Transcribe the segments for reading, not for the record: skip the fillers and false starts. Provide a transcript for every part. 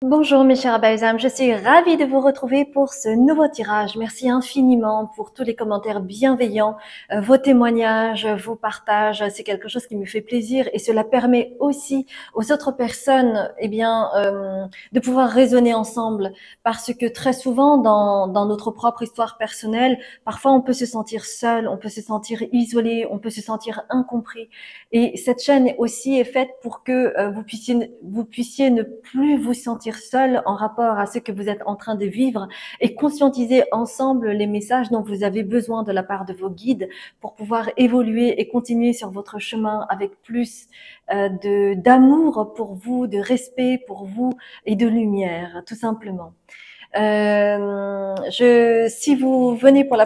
Bonjour mes chers balsams, je suis ravie de vous retrouver pour ce nouveau tirage. Merci infiniment pour tous les commentaires bienveillants, vos témoignages, vos partages. C'est quelque chose qui me fait plaisir et cela permet aussi aux autres personnes, de pouvoir raisonner ensemble. Parce que très souvent, dans notre propre histoire personnelle, parfois on peut se sentir seul, on peut se sentir isolé, on peut se sentir incompris. Et cette chaîne aussi est faite pour que vous puissiez ne plus vous sentir seul en rapport à ce que vous êtes en train de vivre et conscientiser ensemble les messages dont vous avez besoin de la part de vos guides pour pouvoir évoluer et continuer sur votre chemin avec plus d'amour pour vous, de respect pour vous et de lumière, tout simplement. Si vous venez pour la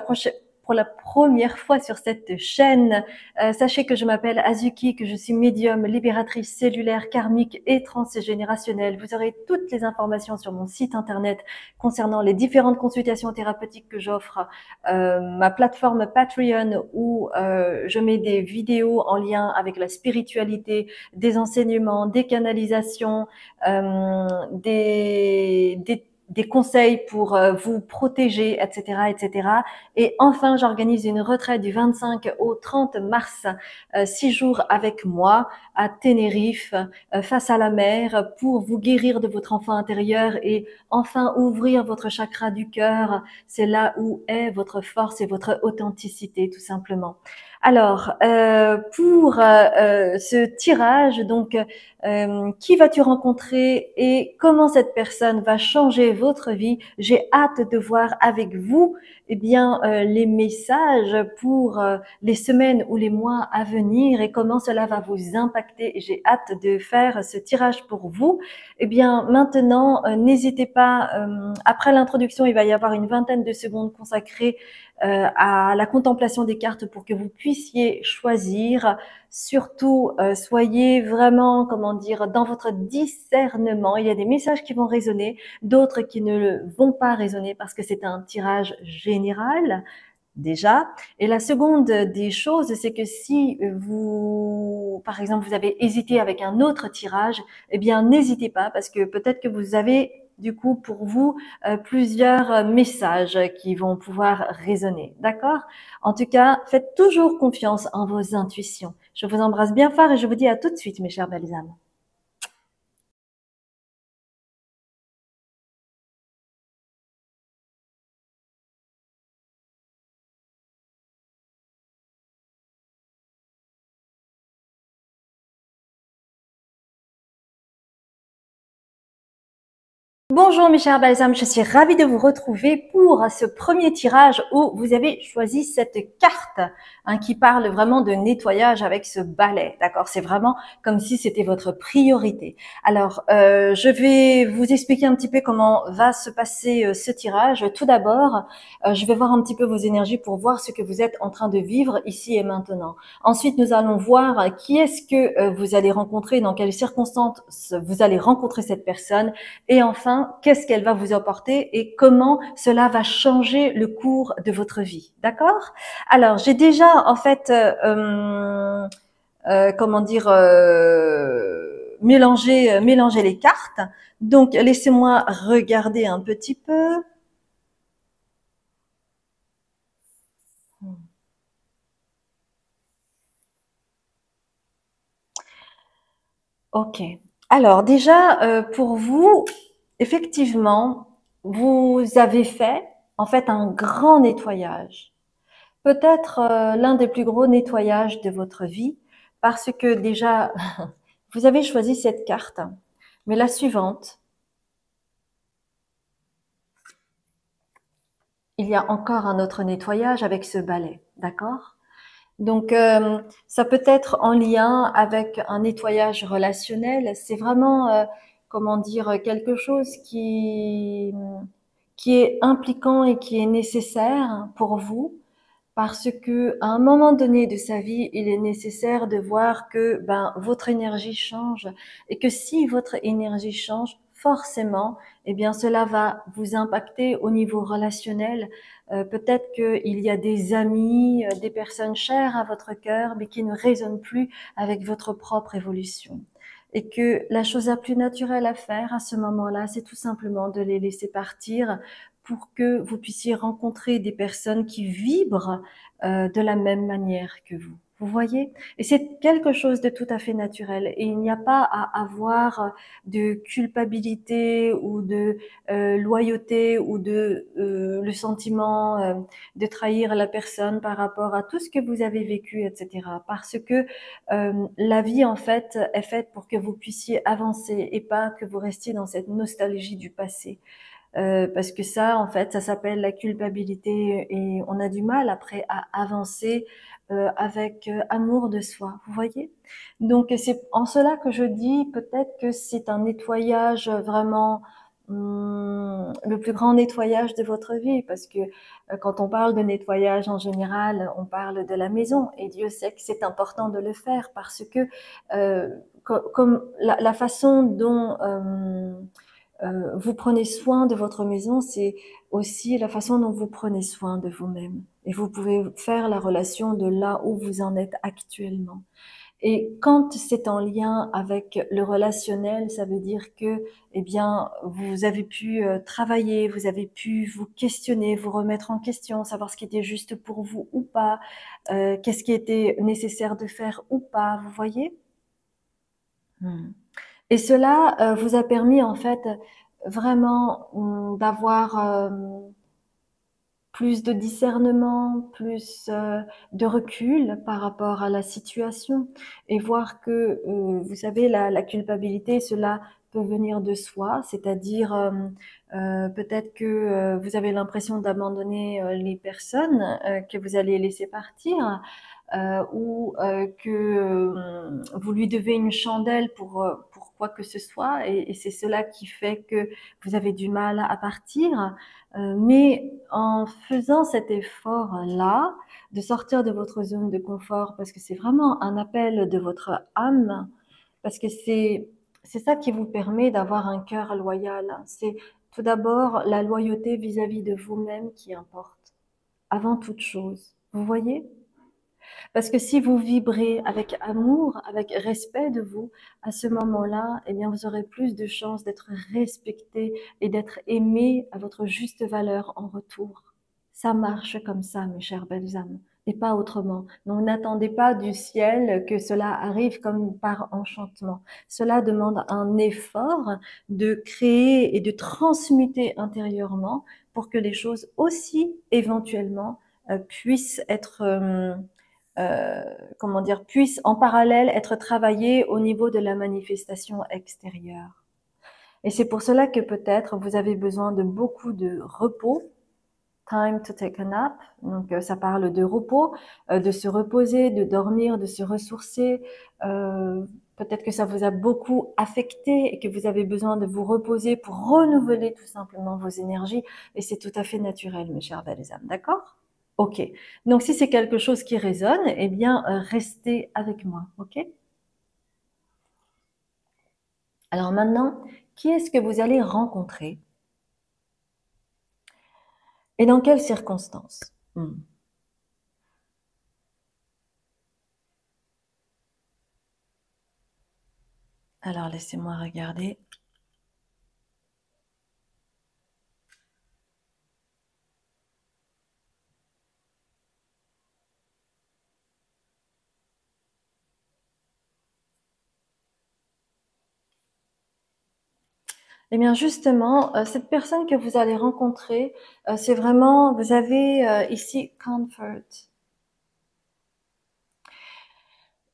première fois sur cette chaîne, sachez que je m'appelle Azuki, que je suis médium, libératrice cellulaire, karmique et transgénérationnelle. Vous aurez toutes les informations sur mon site internet concernant les différentes consultations thérapeutiques que j'offre, ma plateforme Patreon où je mets des vidéos en lien avec la spiritualité, des enseignements, des canalisations, des conseils pour vous protéger, etc., etc. Et enfin, j'organise une retraite du 25 au 30 mars, 6 jours avec moi à Tenerife, face à la mer, pour vous guérir de votre enfant intérieur et enfin ouvrir votre chakra du cœur. C'est là où est votre force et votre authenticité, tout simplement. Alors, pour ce tirage, donc, qui vas-tu rencontrer et comment cette personne va changer votre vie? J'ai hâte de voir avec vous, les messages pour les semaines ou les mois à venir et comment cela va vous impacter. J'ai hâte de faire ce tirage pour vous. Maintenant, n'hésitez pas. Après l'introduction, il va y avoir une vingtaine de secondes consacrées à la contemplation des cartes pour que vous puissiez choisir. Surtout, soyez vraiment, dans votre discernement. Il y a des messages qui vont résonner, d'autres qui ne vont pas résonner parce que c'est un tirage général déjà. Et la seconde des choses, c'est que si vous, par exemple, vous avez hésité avec un autre tirage, n'hésitez pas parce que peut-être que vous avez du coup pour vous plusieurs messages qui vont pouvoir résonner. D'accord? En tout cas, faites toujours confiance en vos intuitions. Je vous embrasse bien fort et je vous dis à tout de suite, mes chères belles âmes. Bonjour mes chers balsams, je suis ravie de vous retrouver pour ce premier tirage où vous avez choisi cette carte qui parle vraiment de nettoyage avec ce balai. D'accord, c'est vraiment comme si c'était votre priorité. Alors, je vais vous expliquer un petit peu comment va se passer ce tirage. Tout d'abord, je vais voir un petit peu vos énergies pour voir ce que vous êtes en train de vivre ici et maintenant. Ensuite, nous allons voir qui est-ce que vous allez rencontrer, dans quelles circonstances vous allez rencontrer cette personne. Et enfin, qu'est-ce qu'elle va vous apporter et comment cela va changer le cours de votre vie. D'accord? Alors, j'ai déjà en fait, mélangé les cartes. Donc, laissez-moi regarder un petit peu. Ok. Alors déjà, pour vous, effectivement, vous avez fait en fait un grand nettoyage. Peut-être l'un des plus gros nettoyages de votre vie, parce que déjà, vous avez choisi cette carte, mais la suivante, il y a encore un autre nettoyage avec ce balai, d'accord? Donc, ça peut être en lien avec un nettoyage relationnel. C'est vraiment, quelque chose qui est impliquant et qui est nécessaire pour vous parce que à un moment donné de sa vie, il est nécessaire de voir que votre énergie change et que si votre énergie change, forcément, cela va vous impacter au niveau relationnel. Peut-être qu'il y a des amis, des personnes chères à votre cœur, mais qui ne résonnent plus avec votre propre évolution. et que la chose la plus naturelle à faire à ce moment-là, c'est tout simplement de les laisser partir pour que vous puissiez rencontrer des personnes qui vibrent de la même manière que vous. Vous voyez? Et c'est quelque chose de tout à fait naturel. Et il n'y a pas à avoir de culpabilité ou de loyauté ou de le sentiment de trahir la personne par rapport à tout ce que vous avez vécu, etc. Parce que la vie, en fait, est faite pour que vous puissiez avancer et pas que vous restiez dans cette nostalgie du passé. Parce que ça, en fait, ça s'appelle la culpabilité et on a du mal après à avancer avec amour de soi. Vous voyez? Donc c'est en cela que je dis peut-être que c'est un nettoyage vraiment le plus grand nettoyage de votre vie, parce que quand on parle de nettoyage en général, on parle de la maison et Dieu sait que c'est important de le faire parce que comme la façon dont vous prenez soin de votre maison, c'est aussi la façon dont vous prenez soin de vous-même. Et vous pouvez faire la relation de là où vous en êtes actuellement. Et quand c'est en lien avec le relationnel, ça veut dire que, eh bien, vous avez pu travailler, vous avez pu vous questionner, vous remettre en question, savoir ce qui était juste pour vous ou pas, qu'est-ce qui était nécessaire de faire ou pas, vous voyez? Hmm. Et cela vous a permis en fait vraiment d'avoir plus de discernement, plus de recul par rapport à la situation et voir que, vous savez, la culpabilité, cela peut venir de soi, c'est-à-dire peut-être que vous avez l'impression d'abandonner les personnes que vous allez laisser partir ou que vous lui devez une chandelle pour quoi que ce soit et c'est cela qui fait que vous avez du mal à partir. Mais en faisant cet effort-là, de sortir de votre zone de confort, parce que c'est vraiment un appel de votre âme, parce que c'est ça qui vous permet d'avoir un cœur loyal. C'est tout d'abord la loyauté vis-à-vis de vous-même qui importe, avant toute chose. Vous voyez? Parce que si vous vibrez avec amour, avec respect de vous, à ce moment-là, eh bien, vous aurez plus de chances d'être respecté et d'être aimé à votre juste valeur en retour. Ça marche comme ça, mes chères belles âmes, et pas autrement. Donc, n'attendez pas du ciel que cela arrive comme par enchantement. Cela demande un effort de créer et de transmuter intérieurement pour que les choses aussi, éventuellement, puissent être comment dire, puisse en parallèle être travaillé au niveau de la manifestation extérieure. Et c'est pour cela que peut-être vous avez besoin de beaucoup de repos, time to take a nap. Donc ça parle de repos, de se reposer, de dormir, de se ressourcer. Peut-être que ça vous a beaucoup affecté et que vous avez besoin de vous reposer pour renouveler tout simplement vos énergies. Et c'est tout à fait naturel, mes chères belles âmes, d'accord? Ok. Donc, si c'est quelque chose qui résonne, eh bien, restez avec moi. Ok? Alors maintenant, qui est-ce que vous allez rencontrer et dans quelles circonstances? Alors, laissez-moi regarder. Eh bien, justement, cette personne que vous allez rencontrer, c'est vraiment, vous avez ici comfort.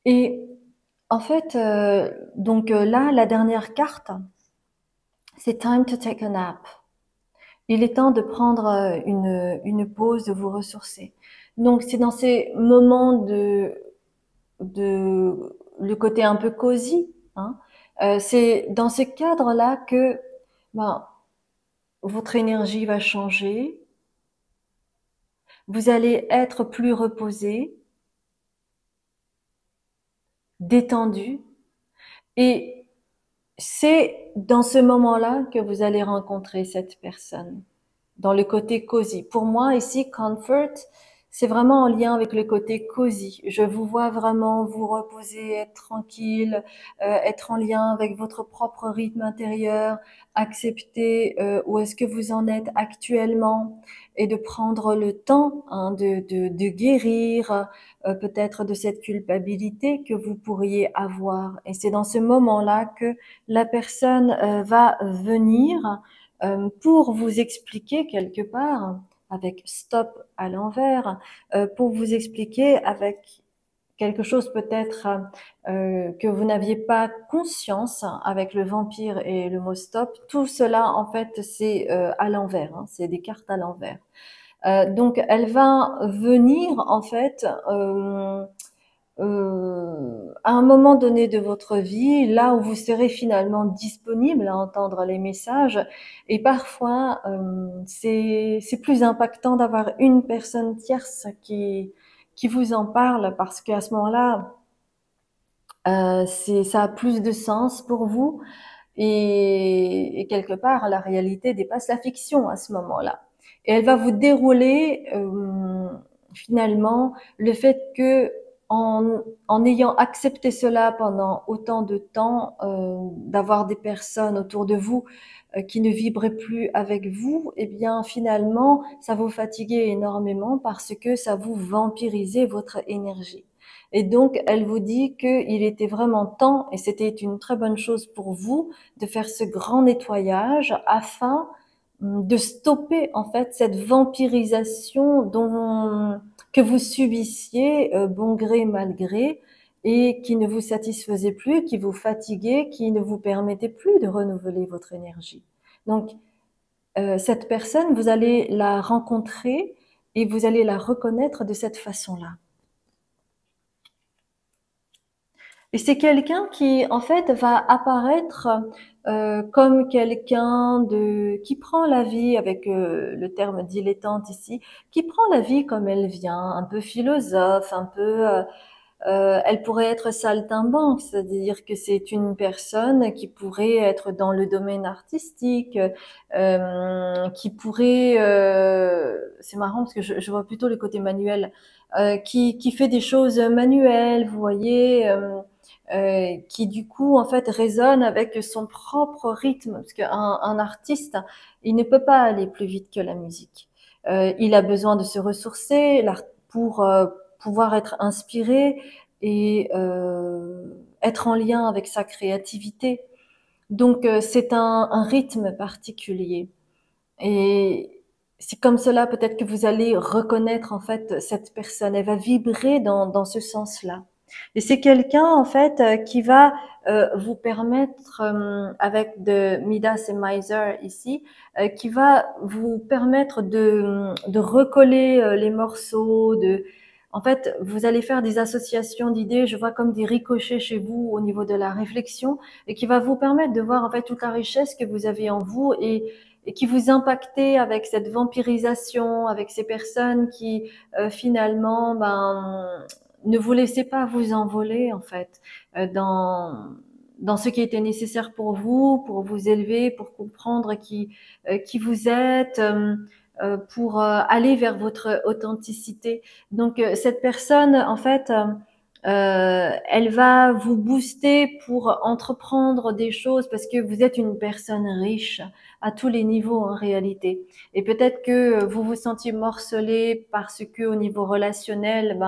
Et en fait, donc là, la dernière carte, c'est time to take a nap. Il est temps de prendre une pause, de vous ressourcer. Donc, c'est dans ces moments de le côté un peu cosy, hein, c'est dans ce cadre-là que ben, votre énergie va changer, vous allez être plus reposé, détendu, et c'est dans ce moment-là que vous allez rencontrer cette personne, dans le côté cosy. Pour moi, ici, comfort, C'est vraiment en lien avec le côté cosy. Je vous vois vraiment vous reposer, être tranquille, être en lien avec votre propre rythme intérieur, accepter où est-ce que vous en êtes actuellement et de prendre le temps hein, de guérir peut-être de cette culpabilité que vous pourriez avoir. Et c'est dans ce moment-là que la personne va venir pour vous expliquer quelque part avec stop à l'envers, pour vous expliquer avec quelque chose peut-être que vous n'aviez pas conscience avec le vampire et le mot stop. Tout cela, en fait, c'est à l'envers, hein, c'est des cartes à l'envers. Donc, elle va venir, en fait, à un moment donné de votre vie, là où vous serez finalement disponible à entendre les messages. Et parfois, c'est plus impactant d'avoir une personne tierce qui vous en parle parce qu'à ce moment-là, ça a plus de sens pour vous et quelque part, la réalité dépasse la fiction à ce moment-là. Et elle va vous dérouler finalement le fait que en ayant accepté cela pendant autant de temps, d'avoir des personnes autour de vous qui ne vibraient plus avec vous, eh bien finalement, ça vous fatiguait énormément parce que ça vous vampirisait votre énergie. Et donc, elle vous dit qu'il était vraiment temps, et c'était une très bonne chose pour vous, de faire ce grand nettoyage afin de stopper en fait cette vampirisation que vous subissiez bon gré mal gré et qui ne vous satisfaisait plus, qui vous fatiguait, qui ne vous permettait plus de renouveler votre énergie. Donc cette personne, vous allez la rencontrer et vous allez la reconnaître de cette façon-là. Et c'est quelqu'un qui, en fait, va apparaître comme quelqu'un qui prend la vie, avec le terme dilettante ici, qui prend la vie comme elle vient, un peu philosophe, un peu... elle pourrait être saltimbanque, c'est-à-dire que c'est une personne qui pourrait être dans le domaine artistique, qui pourrait... c'est marrant parce que je vois plutôt le côté manuel, qui fait des choses manuelles, vous voyez... qui du coup en fait résonne avec son propre rythme parce qu'un artiste il ne peut pas aller plus vite que la musique. Il a besoin de se ressourcer pour pouvoir être inspiré et être en lien avec sa créativité. Donc c'est un rythme particulier et c'est comme cela peut-être que vous allez reconnaître en fait cette personne. Elle va vibrer dans ce sens-là. Et c'est quelqu'un en fait qui va vous permettre, avec de Midas et Miser ici, qui va vous permettre de recoller les morceaux, en fait, vous allez faire des associations d'idées, je vois comme des ricochets chez vous au niveau de la réflexion, et qui va vous permettre de voir en fait toute la richesse que vous avez en vous et qui vous impactez avec cette vampirisation, avec ces personnes qui finalement ne vous laissez pas vous envoler en fait dans ce qui était nécessaire pour vous élever, pour comprendre qui vous êtes, pour aller vers votre authenticité. Donc cette personne, en fait, elle va vous booster pour entreprendre des choses parce que vous êtes une personne riche à tous les niveaux en réalité. Et peut-être que vous vous sentiez morcelé parce que au niveau relationnel,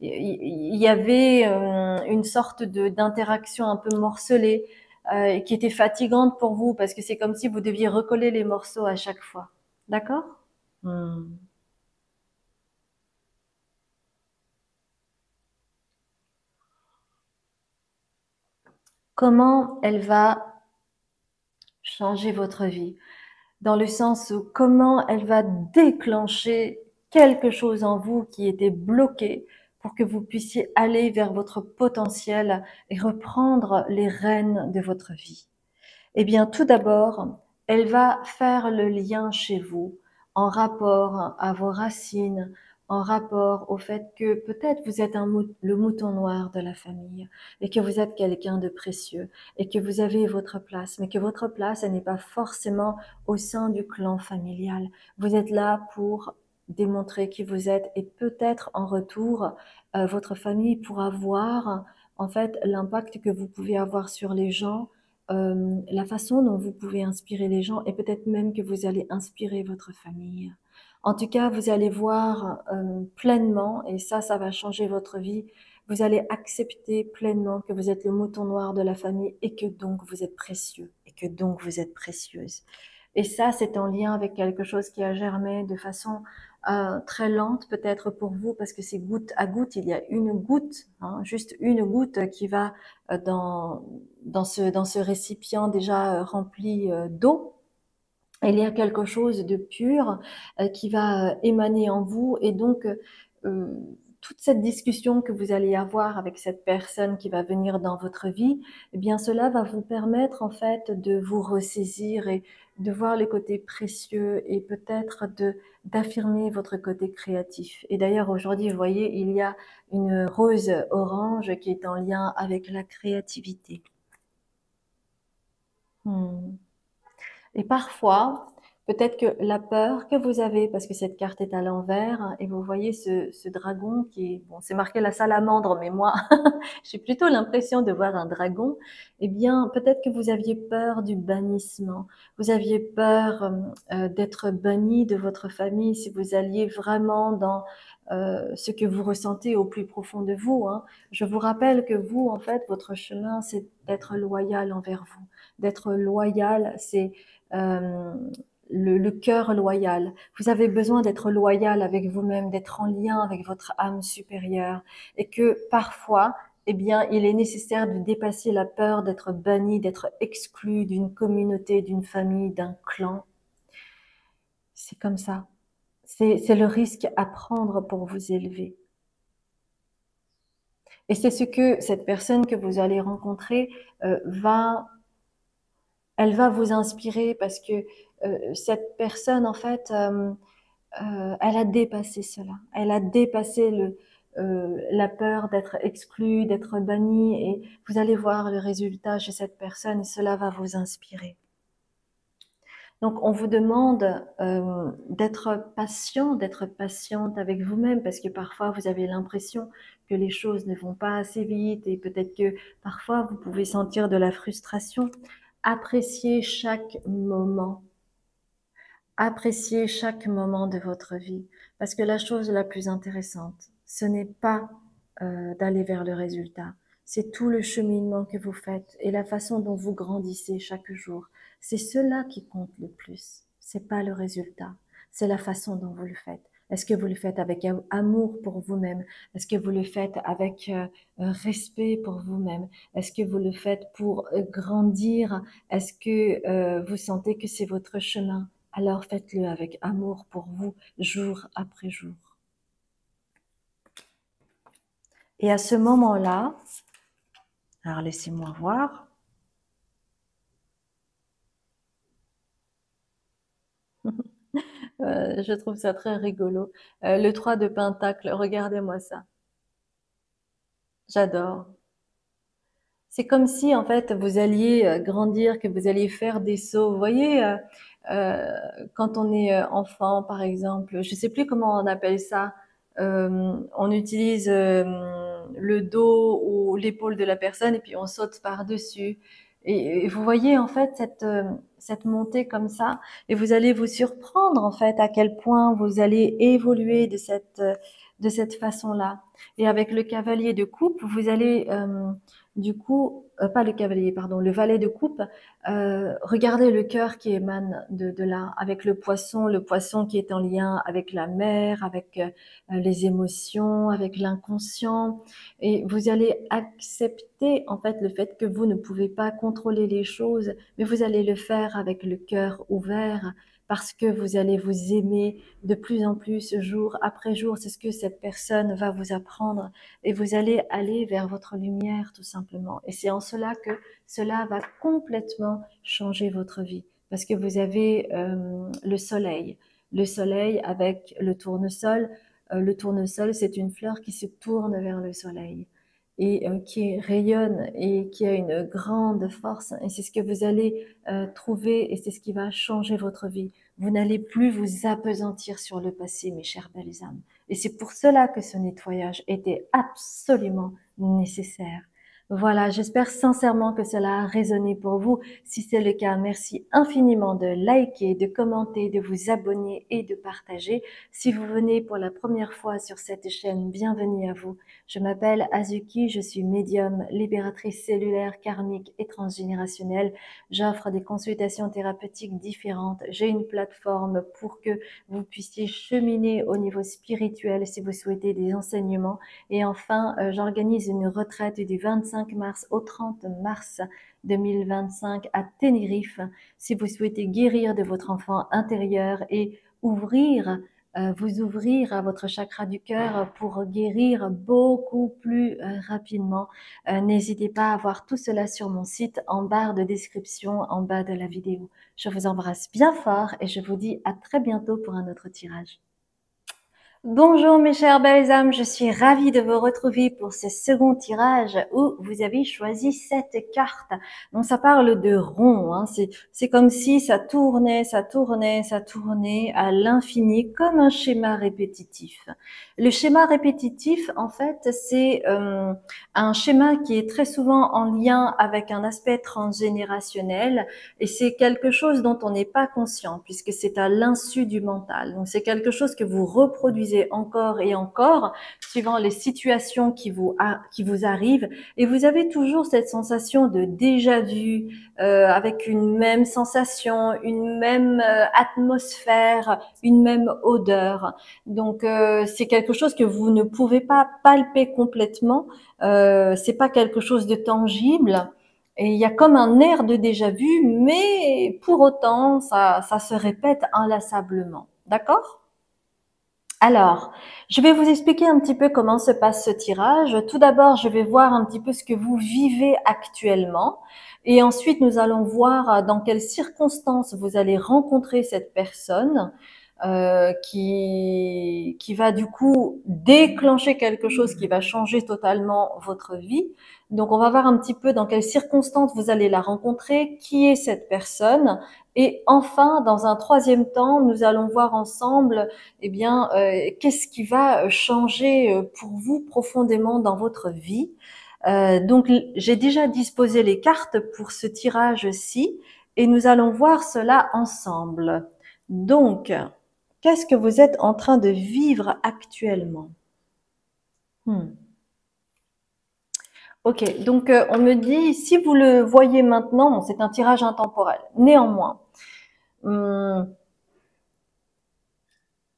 il y avait une sorte d'interaction un peu morcelée qui était fatigante pour vous parce que c'est comme si vous deviez recoller les morceaux à chaque fois. D'accord? Hmm. Comment elle va changer votre vie? Dans le sens où comment elle va déclencher quelque chose en vous qui était bloqué pour que vous puissiez aller vers votre potentiel et reprendre les rênes de votre vie. Eh bien, tout d'abord, elle va faire le lien chez vous en rapport à vos racines, en rapport au fait que peut-être vous êtes le mouton noir de la famille et que vous êtes quelqu'un de précieux et que vous avez votre place, mais que votre place, elle n'est pas forcément au sein du clan familial. Vous êtes là pour démontrer qui vous êtes et peut-être en retour, votre famille pourra voir en fait l'impact que vous pouvez avoir sur les gens, la façon dont vous pouvez inspirer les gens et peut-être même que vous allez inspirer votre famille. En tout cas, vous allez voir pleinement, et ça va changer votre vie. Vous allez accepter pleinement que vous êtes le mouton noir de la famille et que donc vous êtes précieux et que donc vous êtes précieuse. Et ça, c'est en lien avec quelque chose qui a germé de façon très lente peut-être pour vous parce que c'est goutte à goutte. Il y a une goutte, hein, juste une goutte qui va dans ce récipient déjà rempli d'eau. Il y a quelque chose de pur qui va émaner en vous et donc euh, toute cette discussion que vous allez avoir avec cette personne qui va venir dans votre vie, eh bien cela va vous permettre en fait de vous ressaisir et de voir le côté précieux et peut-être de d'affirmer votre côté créatif. Et d'ailleurs aujourd'hui, vous voyez, il y a une rose orange qui est en lien avec la créativité. Hmm. Et parfois, peut-être que la peur que vous avez, parce que cette carte est à l'envers, hein, et vous voyez ce dragon qui est, bon, c'est marqué la salamandre, mais moi, j'ai plutôt l'impression de voir un dragon. Eh bien, peut-être que vous aviez peur du bannissement. Vous aviez peur d'être banni de votre famille si vous alliez vraiment dans ce que vous ressentez au plus profond de vous, hein. Je vous rappelle que vous, en fait, votre chemin, c'est d'être loyal envers vous. D'être loyal, c'est euh, le cœur loyal. Vous avez besoin d'être loyal avec vous-même, d'être en lien avec votre âme supérieure, et que parfois, eh bien, il est nécessaire de dépasser la peur d'être banni, d'être exclu d'une communauté, d'une famille, d'un clan. C'est comme ça. C'est le risque à prendre pour vous élever. Et c'est ce que cette personne que vous allez rencontrer va elle va vous inspirer parce que cette personne, en fait, elle a dépassé cela. Elle a dépassé la peur d'être exclue, d'être bannie, et vous allez voir le résultat chez cette personne et cela va vous inspirer. Donc, on vous demande d'être patient, d'être patiente avec vous-même parce que parfois vous avez l'impression que les choses ne vont pas assez vite et peut-être que parfois vous pouvez sentir de la frustration. Appréciez chaque moment. Appréciez chaque moment de votre vie parce que la chose la plus intéressante, ce n'est pas d'aller vers le résultat. C'est tout le cheminement que vous faites et la façon dont vous grandissez chaque jour. C'est cela qui compte le plus. C'est pas le résultat. C'est la façon dont vous le faites. Est-ce que vous le faites avec amour pour vous-même? Est-ce que vous le faites avec respect pour vous-même? Est-ce que vous le faites pour grandir? Est-ce que vous sentez que c'est votre chemin? Alors faites-le avec amour pour vous, jour après jour. Et à ce moment-là, alors laissez-moi voir. Je trouve ça très rigolo. Le 3 de Pentacle, regardez-moi ça. J'adore. C'est comme si, en fait, vous alliez grandir, que vous alliez faire des sauts. Vous voyez, euh, quand on est enfant, par exemple, je sais plus comment on appelle ça, on utilise le dos ou l'épaule de la personne et puis on saute par-dessus. Et vous voyez, en fait, cette montée comme ça, et vous allez vous surprendre, en fait, à quel point vous allez évoluer de cette façon-là. Et avec le cavalier de coupe, vous allez du coup, pas le cavalier, pardon, le valet de coupe, regardez le cœur qui émane de là, avec le poisson qui est en lien avec la mer, avec les émotions, avec l'inconscient, et vous allez accepter en fait le fait que vous ne pouvez pas contrôler les choses, mais vous allez le faire avec le cœur ouvert, parce que vous allez vous aimer de plus en plus jour après jour. C'est ce que cette personne va vous apprendre et vous allez aller vers votre lumière tout simplement. Et c'est en cela que cela va complètement changer votre vie parce que vous avez le soleil avec le tournesol. Le tournesol, c'est une fleur qui se tourne vers le soleil. et qui rayonne et qui a une grande force. Et c'est ce que vous allez trouver et c'est ce qui va changer votre vie. Vous n'allez plus vous appesantir sur le passé, mes chères belles âmes. Et c'est pour cela que ce nettoyage était absolument nécessaire. Voilà, j'espère sincèrement que cela a résonné pour vous. Si c'est le cas, merci infiniment de liker, de commenter, de vous abonner et de partager. Si vous venez pour la première fois sur cette chaîne, bienvenue à vous. Je m'appelle Azuki, je suis médium, libératrice cellulaire, karmique et transgénérationnelle. J'offre des consultations thérapeutiques différentes. J'ai une plateforme pour que vous puissiez cheminer au niveau spirituel si vous souhaitez des enseignements. Et enfin, j'organise une retraite du 25 mars au 30 mars 2025 à Tenerife si vous souhaitez guérir de votre enfant intérieur et vous ouvrir à votre chakra du cœur pour guérir beaucoup plus rapidement. N'hésitez pas à voir tout cela sur mon site en barre de description en bas de la vidéo. Je vous embrasse bien fort et je vous dis à très bientôt pour un autre tirage. Bonjour mes chères belles âmes, je suis ravie de vous retrouver pour ce second tirage où vous avez choisi cette carte. Donc ça parle de rond, hein. C'est comme si ça tournait, ça tournait, ça tournait à l'infini comme un schéma répétitif. Le schéma répétitif, en fait, c'est un schéma qui est très souvent en lien avec un aspect transgénérationnel et c'est quelque chose dont on n'est pas conscient puisque c'est à l'insu du mental. Donc c'est quelque chose que vous reproduisez encore et encore suivant les situations qui vous arrivent et vous avez toujours cette sensation de déjà vu avec une même sensation, une même atmosphère, une même odeur. Donc c'est quelque chose que vous ne pouvez pas palper complètement, c'est pas quelque chose de tangible. Et il y a comme un air de déjà vu, mais pour autant, ça se répète inlassablement. D'accord? Alors, je vais vous expliquer un petit peu comment se passe ce tirage. Tout d'abord, je vais voir un petit peu ce que vous vivez actuellement. Et ensuite, nous allons voir dans quelles circonstances vous allez rencontrer cette personne qui va du coup déclencher quelque chose qui va changer totalement votre vie. Donc, on va voir un petit peu dans quelles circonstances vous allez la rencontrer, qui est cette personne. Et enfin, dans un troisième temps, nous allons voir ensemble, eh bien, qu'est-ce qui va changer pour vous profondément dans votre vie. Donc, j'ai déjà disposé les cartes pour ce tirage-ci et nous allons voir cela ensemble. Donc, qu'est-ce que vous êtes en train de vivre actuellement? Ok, donc on me dit, si vous le voyez maintenant, c'est un tirage intemporel. Néanmoins,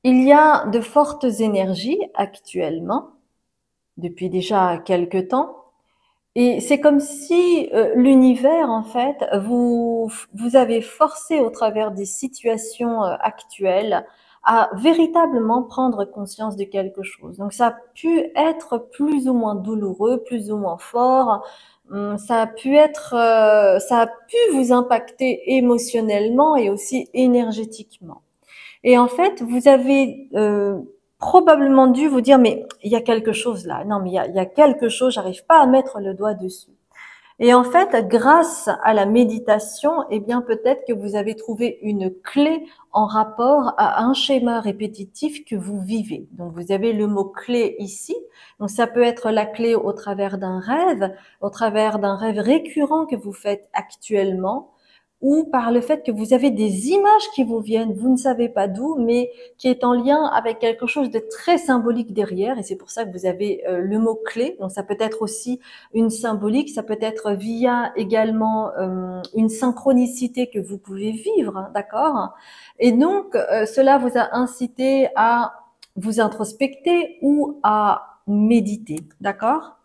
il y a de fortes énergies actuellement, depuis déjà quelque temps, et c'est comme si l'univers, en fait, vous avez forcé au travers des situations actuelles à véritablement prendre conscience de quelque chose. Donc ça a pu être plus ou moins douloureux, plus ou moins fort. Ça a pu vous impacter émotionnellement et aussi énergétiquement. Et en fait, vous avez probablement dû vous dire, mais il y a quelque chose là. Non, mais il y a quelque chose, j'arrive pas à mettre le doigt dessus. Et en fait, grâce à la méditation, eh bien, peut-être que vous avez trouvé une clé en rapport à un schéma répétitif que vous vivez. Donc, vous avez le mot clé ici. Donc, ça peut être la clé au travers d'un rêve, au travers d'un rêve récurrent que vous faites actuellement, ou par le fait que vous avez des images qui vous viennent, vous ne savez pas d'où, mais qui est en lien avec quelque chose de très symbolique derrière, et c'est pour ça que vous avez le mot clé. Donc ça peut être aussi une symbolique, ça peut être via également une synchronicité que vous pouvez vivre, hein, d'accord? Et donc cela vous a incité à vous introspecter ou à méditer, d'accord?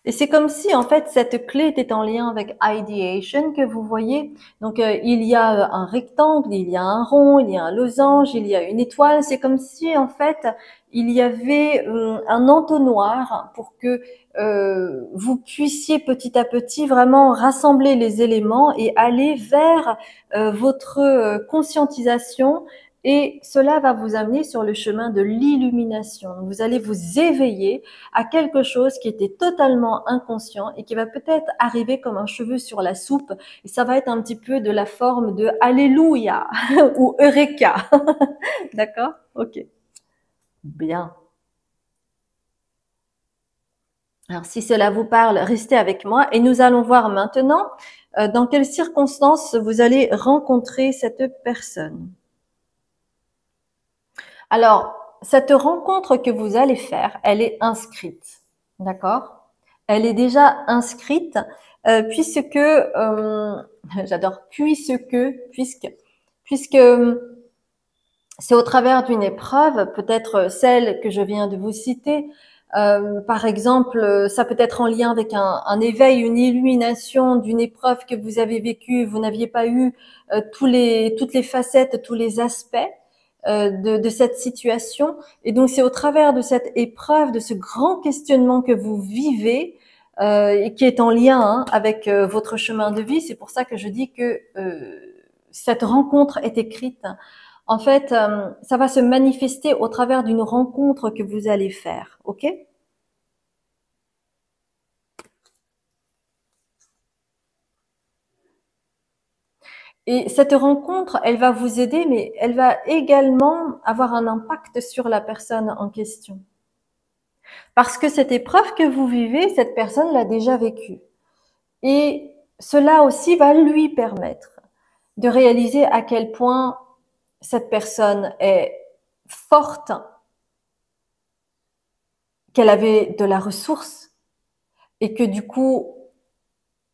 Et c'est comme si, en fait, cette clé était en lien avec ideation que vous voyez. Donc, il y a un rectangle, il y a un rond, il y a un losange, il y a une étoile. C'est comme si, en fait, il y avait un entonnoir pour que vous puissiez petit à petit vraiment rassembler les éléments et aller vers votre conscientisation et cela va vous amener sur le chemin de l'illumination. Vous allez vous éveiller à quelque chose qui était totalement inconscient et qui va peut-être arriver comme un cheveu sur la soupe, et ça va être un petit peu de la forme de Alléluia ou Eureka. D'accord? Ok. Bien. Alors, si cela vous parle, restez avec moi et nous allons voir maintenant dans quelles circonstances vous allez rencontrer cette personne. Alors, cette rencontre que vous allez faire, elle est inscrite, d'accord? Elle est déjà inscrite puisque, j'adore, puisque c'est au travers d'une épreuve, peut-être celle que je viens de vous citer. Par exemple, ça peut être en lien avec un éveil, une illumination d'une épreuve que vous avez vécue, vous n'aviez pas eu toutes les facettes, tous les aspects de cette situation. Et donc, c'est au travers de cette épreuve, de ce grand questionnement que vous vivez, et qui est en lien avec votre chemin de vie. C'est pour ça que je dis que cette rencontre est écrite. En fait, ça va se manifester au travers d'une rencontre que vous allez faire, ok? Et cette rencontre, elle va vous aider, mais elle va également avoir un impact sur la personne en question. Parce que cette épreuve que vous vivez, cette personne l'a déjà vécue. Et cela aussi va lui permettre de réaliser à quel point cette personne est forte, qu'elle avait de la ressource et que du coup,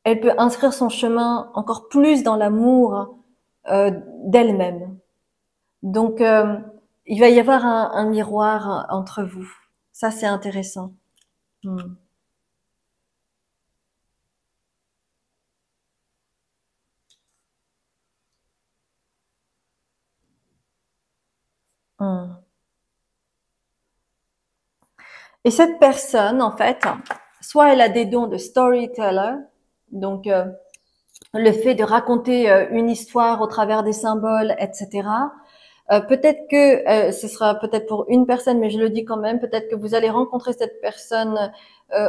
elle peut inscrire son chemin encore plus dans l'amour d'elle-même. Donc, il va y avoir un miroir entre vous. Ça, c'est intéressant. Hmm. Hmm. Et cette personne, en fait, soit elle a des dons de storyteller, donc le fait de raconter une histoire au travers des symboles, etc. Peut-être que ce sera peut-être pour une personne, mais je le dis quand même, peut-être que vous allez rencontrer cette personne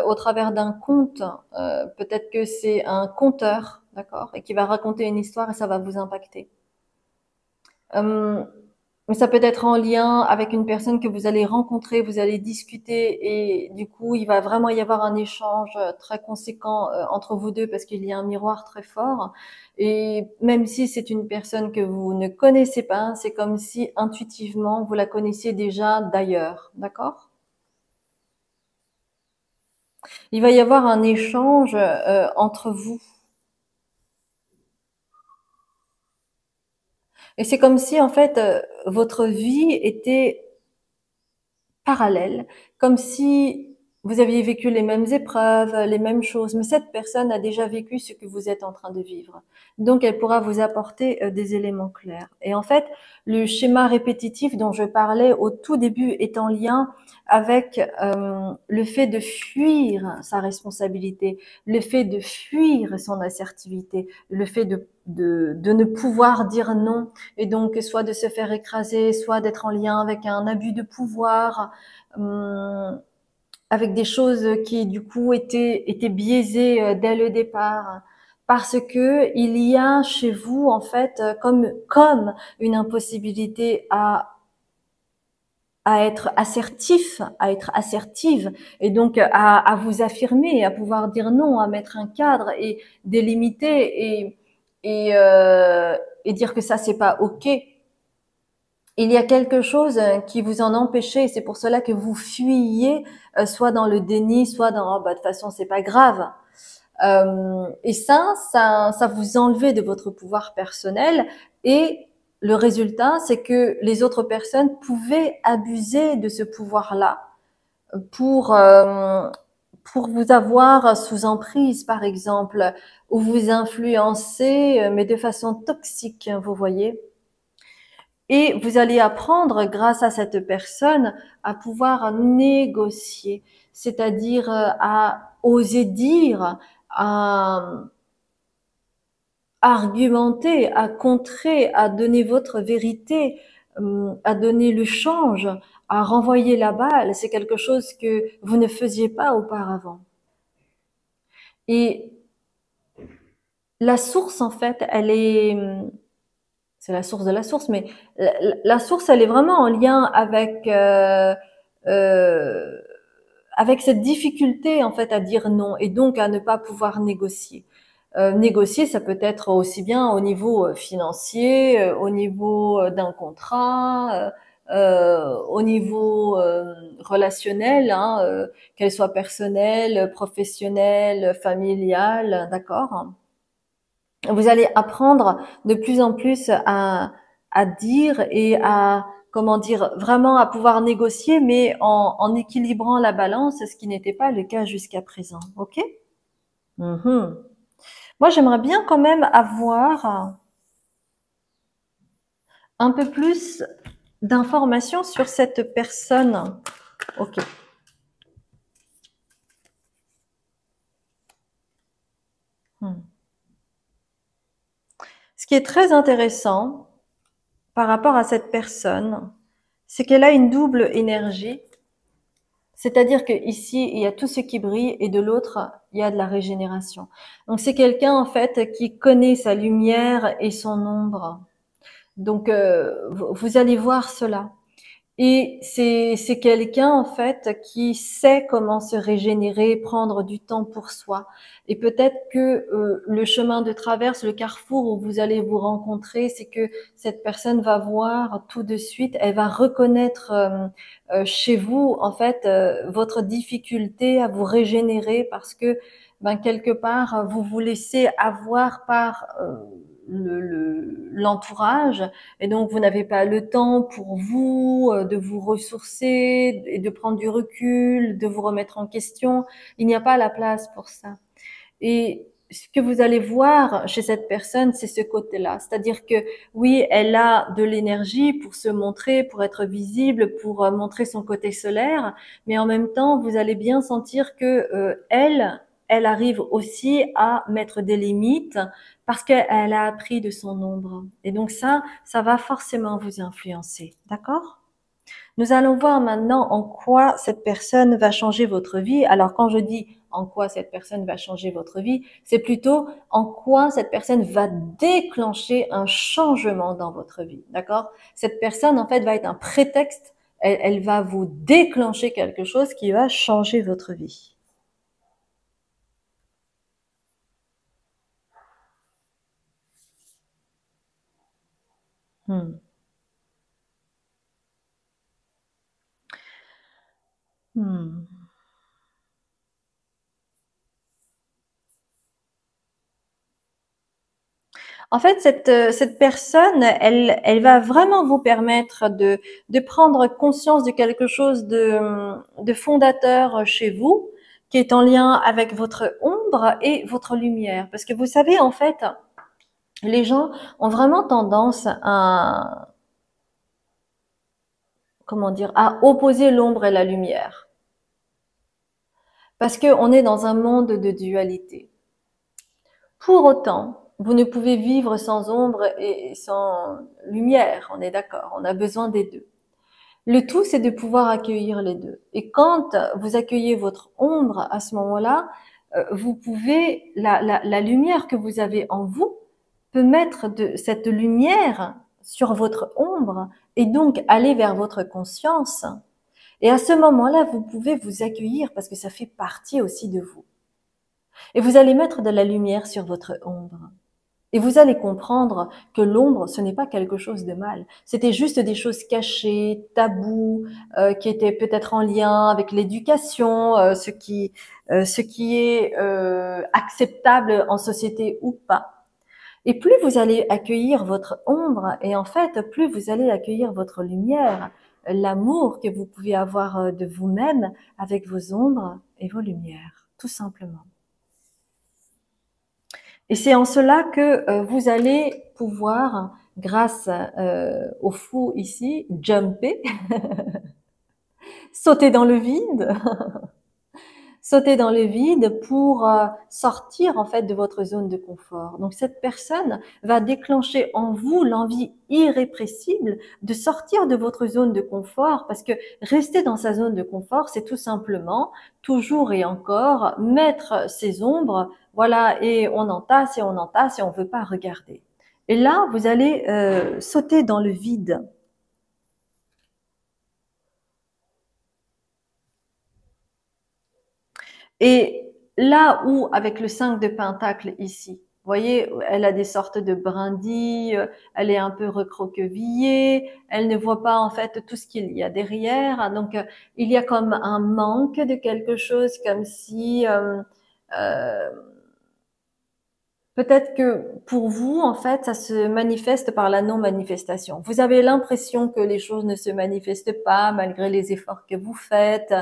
au travers d'un conte. Peut-être que c'est un conteur, d'accord, et qui va raconter une histoire et ça va vous impacter. Euh, mais ça peut être en lien avec une personne que vous allez rencontrer, vous allez discuter et du coup, il va vraiment y avoir un échange très conséquent entre vous deux parce qu'il y a un miroir très fort. Et même si c'est une personne que vous ne connaissez pas, c'est comme si intuitivement vous la connaissiez déjà d'ailleurs, d'accord? Il va y avoir un échange entre vous. Et c'est comme si en fait votre vie était parallèle, comme si vous aviez vécu les mêmes épreuves, les mêmes choses, mais cette personne a déjà vécu ce que vous êtes en train de vivre. Donc, elle pourra vous apporter des éléments clairs. Et en fait, le schéma répétitif dont je parlais au tout début est en lien avec le fait de fuir sa responsabilité, le fait de fuir son assertivité, le fait de ne pouvoir dire non, et donc soit de se faire écraser, soit d'être en lien avec un abus de pouvoir, hum, avec des choses qui du coup étaient biaisées dès le départ, parce que il y a chez vous en fait comme une impossibilité à être assertif, à être assertive, et donc à vous affirmer, à pouvoir dire non, à mettre un cadre et délimiter et, euh, et dire que ça c'est pas ok. Il y a quelque chose qui vous en empêchez, c'est pour cela que vous fuyez, soit dans le déni, soit dans oh, bah, de toute façon c'est pas grave. Et ça vous enlevait de votre pouvoir personnel. Et le résultat, c'est que les autres personnes pouvaient abuser de ce pouvoir-là pour euh, pour vous avoir sous emprise, par exemple, ou vous influencer, mais de façon toxique, vous voyez. Et vous allez apprendre, grâce à cette personne, à pouvoir négocier, c'est-à-dire à oser dire, à argumenter, à contrer, à donner votre vérité, à donner le change, à renvoyer la balle. C'est quelque chose que vous ne faisiez pas auparavant. Et la source, en fait, elle est, c'est la source de la source, mais la source, elle est vraiment en lien euh, avec cette difficulté, en fait, à dire non et donc à ne pas pouvoir négocier. Négocier, ça peut être aussi bien au niveau financier, au niveau d'un contrat, au niveau relationnel, hein, qu'elle soit personnelle, professionnelle, familiale, d'accord? Vous allez apprendre de plus en plus à dire et à, comment dire, vraiment à pouvoir négocier, mais en équilibrant la balance, ce qui n'était pas le cas jusqu'à présent. OK? Mhm. Moi, j'aimerais bien quand même avoir un peu plus d'informations sur cette personne. OK. Hmm. Ce qui est très intéressant par rapport à cette personne, c'est qu'elle a une double énergie. C'est-à-dire que ici, il y a tout ce qui brille et de l'autre, il y a de la régénération. Donc c'est quelqu'un en fait qui connaît sa lumière et son ombre. Donc vous allez voir cela. Et c'est quelqu'un en fait qui sait comment se régénérer, prendre du temps pour soi. Et peut-être que le chemin de traverse, le carrefour où vous allez vous rencontrer, c'est que cette personne va voir tout de suite, elle va reconnaître chez vous en fait votre difficulté à vous régénérer parce que ben quelque part vous vous laissez avoir par l'entourage et donc vous n'avez pas le temps pour vous de vous ressourcer et de prendre du recul, de vous remettre en question. Il n'y a pas la place pour ça. Et ce que vous allez voir chez cette personne, c'est ce côté-là. C'est-à-dire que oui, elle a de l'énergie pour se montrer, pour être visible, pour montrer son côté solaire, mais en même temps, vous allez bien sentir que elle arrive aussi à mettre des limites parce qu'elle a appris de son ombre. Et donc ça va forcément vous influencer. D'accord? Nous allons voir maintenant en quoi cette personne va changer votre vie. Alors quand je dis en quoi cette personne va changer votre vie, c'est plutôt en quoi cette personne va déclencher un changement dans votre vie. D'accord? Cette personne en fait va être un prétexte, elle va vous déclencher quelque chose qui va changer votre vie. Hmm. Hmm. En fait, cette personne, elle va vraiment vous permettre de prendre conscience de quelque chose de fondateur chez vous, qui est en lien avec votre ombre et votre lumière. Parce que vous savez, en fait, les gens ont vraiment tendance à, comment dire, à opposer l'ombre et la lumière. Parce qu'on est dans un monde de dualité. Pour autant, vous ne pouvez vivre sans ombre et sans lumière, on est d'accord, on a besoin des deux. Le tout, c'est de pouvoir accueillir les deux. Et quand vous accueillez votre ombre, à ce moment-là, vous pouvez, la lumière que vous avez en vous peut mettre de cette lumière sur votre ombre et donc aller vers votre conscience. Et à ce moment-là, vous pouvez vous accueillir parce que ça fait partie aussi de vous. Et vous allez mettre de la lumière sur votre ombre. Et vous allez comprendre que l'ombre, ce n'est pas quelque chose de mal. C'était juste des choses cachées, tabous, qui étaient peut-être en lien avec l'éducation, ce qui est acceptable en société ou pas. Et plus vous allez accueillir votre ombre, et en fait, plus vous allez accueillir votre lumière, l'amour que vous pouvez avoir de vous-même avec vos ombres et vos lumières, tout simplement. Et c'est en cela que vous allez pouvoir, grâce au fou ici, jumper, sauter dans le vide, sauter dans le vide pour sortir en fait de votre zone de confort. Donc cette personne va déclencher en vous l'envie irrépressible de sortir de votre zone de confort, parce que rester dans sa zone de confort, c'est tout simplement toujours et encore mettre ses ombres, voilà, et on entasse et on entasse et on veut pas regarder. Et là, vous allez sauter dans le vide. Et là où, avec le 5 de Pentacle ici, vous voyez, elle a des sortes de brindilles, elle est un peu recroquevillée, elle ne voit pas en fait tout ce qu'il y a derrière. Donc, il y a comme un manque de quelque chose, comme si euh, peut-être que pour vous, en fait, ça se manifeste par la non-manifestation. Vous avez l'impression que les choses ne se manifestent pas malgré les efforts que vous faites,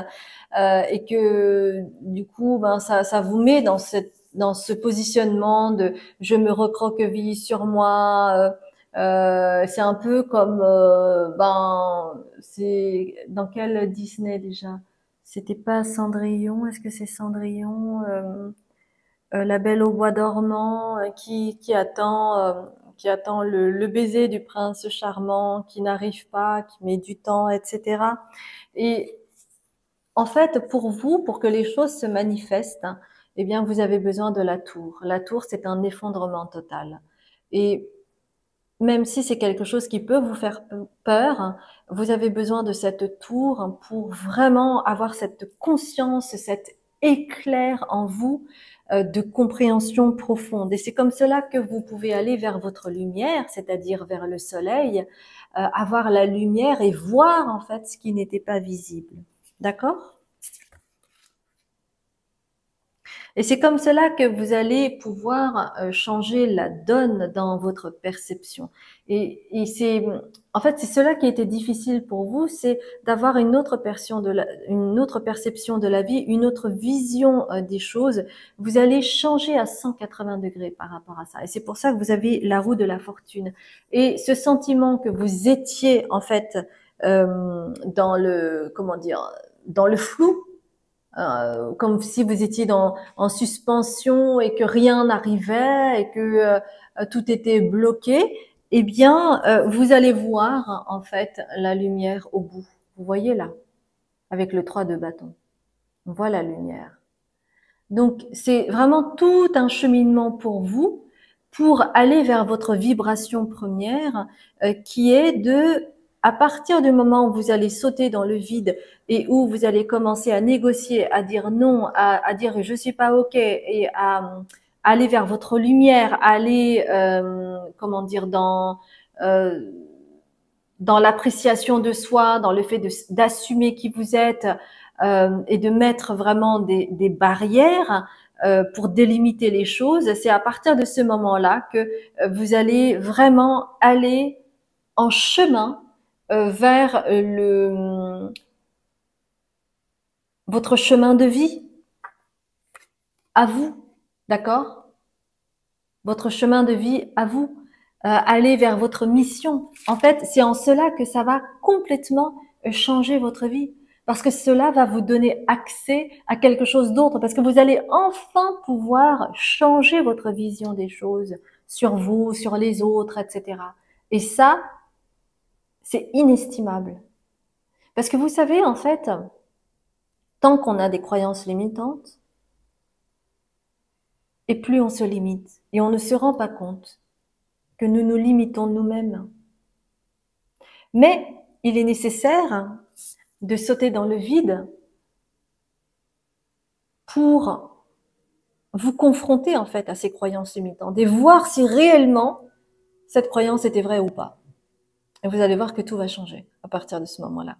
et que du coup, ben ça vous met dans ce positionnement de je me recroqueville sur moi. C'est un peu comme c'est dans quel Disney déjà? C'était pas Cendrillon? Est-ce que c'est Cendrillon? La Belle au bois dormant, qui attend le baiser du prince charmant, qui n'arrive pas, qui met du temps, etc. Et en fait, pour vous, pour que les choses se manifestent, eh bien, vous avez besoin de la tour. La tour, c'est un effondrement total. Et même si c'est quelque chose qui peut vous faire peur, vous avez besoin de cette tour pour vraiment avoir cette conscience, cet éclair en vous de compréhension profonde. Et c'est comme cela que vous pouvez aller vers votre lumière, c'est-à-dire vers le soleil, avoir la lumière et voir en fait ce qui n'était pas visible. D'accord? Et c'est comme cela que vous allez pouvoir changer la donne dans votre perception. Et c'est, en fait, c'est cela qui était difficile pour vous, c'est d'avoir une autre perception de la vie, une autre vision des choses. Vous allez changer à 180 degrés par rapport à ça. Et c'est pour ça que vous avez la roue de la fortune. Et ce sentiment que vous étiez, en fait, dans le, comment dire, dans le flou, comme si vous étiez en suspension et que rien n'arrivait et que tout était bloqué, eh bien, vous allez voir en fait la lumière au bout. Vous voyez là, avec le 3 de bâton. On voit la lumière. Donc, c'est vraiment tout un cheminement pour vous, pour aller vers votre vibration première, qui est de, à partir du moment où vous allez sauter dans le vide et où vous allez commencer à négocier, à dire non, à dire je suis pas ok, et à aller vers votre lumière, aller, comment dire, euh, dans l'appréciation de soi, dans le fait d'assumer qui vous êtes, et de mettre vraiment des barrières pour délimiter les choses, c'est à partir de ce moment-là que vous allez vraiment aller en chemin vers votre chemin de vie à vous, d'accord? Votre chemin de vie à vous, aller vers votre mission. En fait, c'est en cela que ça va complètement changer votre vie. Parce que cela va vous donner accès à quelque chose d'autre. Parce que vous allez enfin pouvoir changer votre vision des choses sur vous, sur les autres, etc. Et ça, c'est inestimable. Parce que vous savez, en fait, tant qu'on a des croyances limitantes, et plus on se limite, et on ne se rend pas compte que nous nous limitons nous-mêmes. Mais il est nécessaire de sauter dans le vide pour vous confronter en fait à ces croyances limitantes et voir si réellement cette croyance était vraie ou pas. Et vous allez voir que tout va changer à partir de ce moment-là.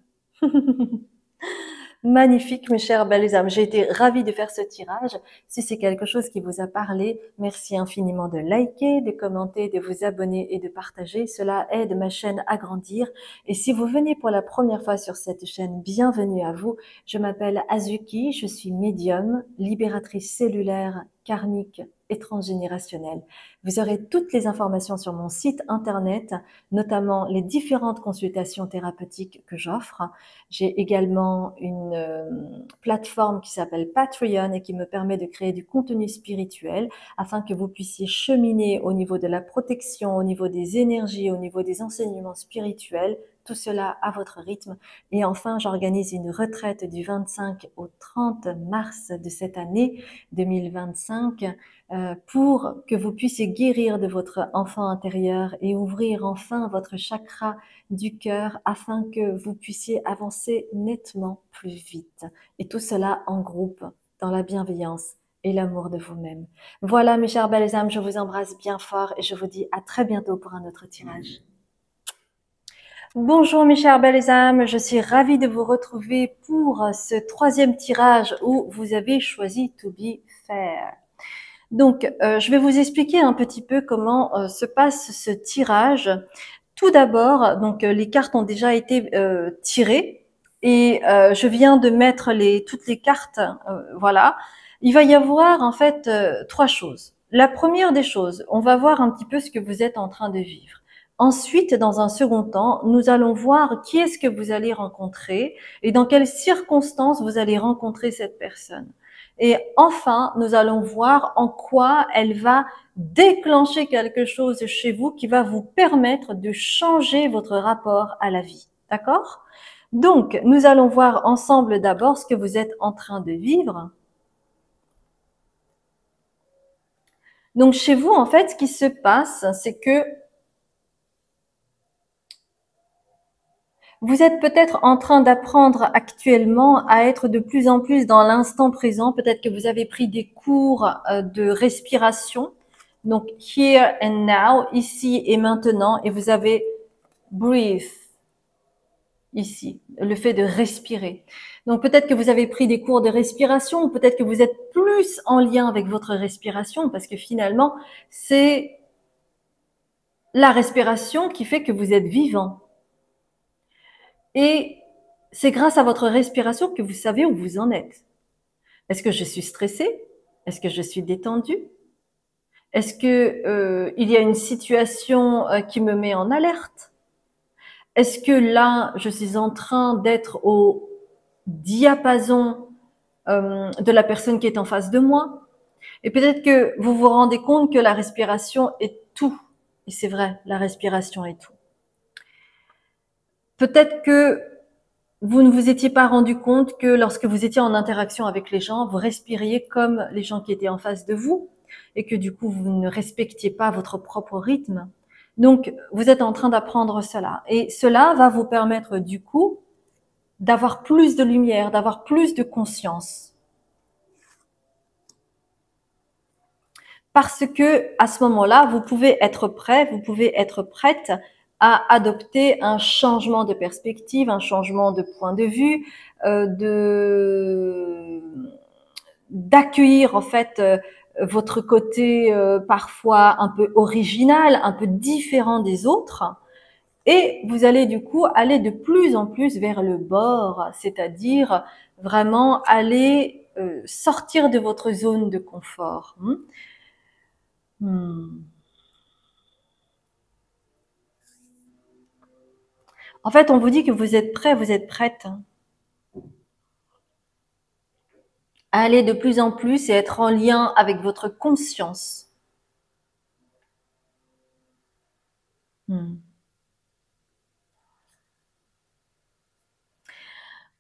Magnifique, mes chères belles âmes. J'ai été ravie de faire ce tirage. Si c'est quelque chose qui vous a parlé, merci infiniment de liker, de commenter, de vous abonner et de partager. Cela aide ma chaîne à grandir. Et si vous venez pour la première fois sur cette chaîne, bienvenue à vous. Je m'appelle Azuki, je suis médium, libératrice cellulaire, karmique et transgénérationnel. Vous aurez toutes les informations sur mon site internet, notamment les différentes consultations thérapeutiques que j'offre. J'ai également une plateforme qui s'appelle Patreon et qui me permet de créer du contenu spirituel afin que vous puissiez cheminer au niveau de la protection, au niveau des énergies, au niveau des enseignements spirituels, tout cela à votre rythme. Et enfin, j'organise une retraite du 25 au 30 mars de cette année 2025 pour que vous puissiez guérir de votre enfant intérieur et ouvrir enfin votre chakra du cœur afin que vous puissiez avancer nettement plus vite. Et tout cela en groupe, dans la bienveillance et l'amour de vous-même. Voilà mes chères belles âmes, je vous embrasse bien fort et je vous dis à très bientôt pour un autre tirage. Bonjour mes chères belles âmes, je suis ravie de vous retrouver pour ce troisième tirage où vous avez choisi To Be Fair. Donc, je vais vous expliquer un petit peu comment se passe ce tirage. Tout d'abord, donc les cartes ont déjà été tirées et je viens de mettre toutes les cartes, voilà. Il va y avoir en fait trois choses. La première des choses, on va voir un petit peu ce que vous êtes en train de vivre. Ensuite, dans un second temps, nous allons voir qui est-ce que vous allez rencontrer et dans quelles circonstances vous allez rencontrer cette personne. Et enfin, nous allons voir en quoi elle va déclencher quelque chose chez vous qui va vous permettre de changer votre rapport à la vie. D'accord? Donc, nous allons voir ensemble d'abord ce que vous êtes en train de vivre. Donc, chez vous, en fait, ce qui se passe, c'est que vous êtes peut-être en train d'apprendre actuellement à être de plus en plus dans l'instant présent. Peut-être que vous avez pris des cours de respiration. Donc, here and now, ici et maintenant, et vous avez breathe, ici, le fait de respirer. Donc, peut-être que vous avez pris des cours de respiration, ou peut-être que vous êtes plus en lien avec votre respiration, parce que finalement, c'est la respiration qui fait que vous êtes vivant. Et c'est grâce à votre respiration que vous savez où vous en êtes. Est-ce que je suis stressée? Est-ce que je suis détendue? Est-ce que il y a une situation qui me met en alerte? Est-ce que là, je suis en train d'être au diapason de la personne qui est en face de moi? Et peut-être que vous vous rendez compte que la respiration est tout. Et c'est vrai, la respiration est tout. Peut-être que vous ne vous étiez pas rendu compte que lorsque vous étiez en interaction avec les gens, vous respiriez comme les gens qui étaient en face de vous et que du coup, vous ne respectiez pas votre propre rythme. Donc, vous êtes en train d'apprendre cela. Et cela va vous permettre du coup d'avoir plus de lumière, d'avoir plus de conscience. Parce que à ce moment-là, vous pouvez être prêt, vous pouvez être prête à adopter un changement de perspective, un changement de point de vue, d'accueillir en fait votre côté parfois un peu original, un peu différent des autres. Et vous allez du coup aller de plus en plus vers le bord, c'est-à-dire vraiment aller sortir de votre zone de confort. En fait, on vous dit que vous êtes prêt, vous êtes prête à aller de plus en plus et être en lien avec votre conscience.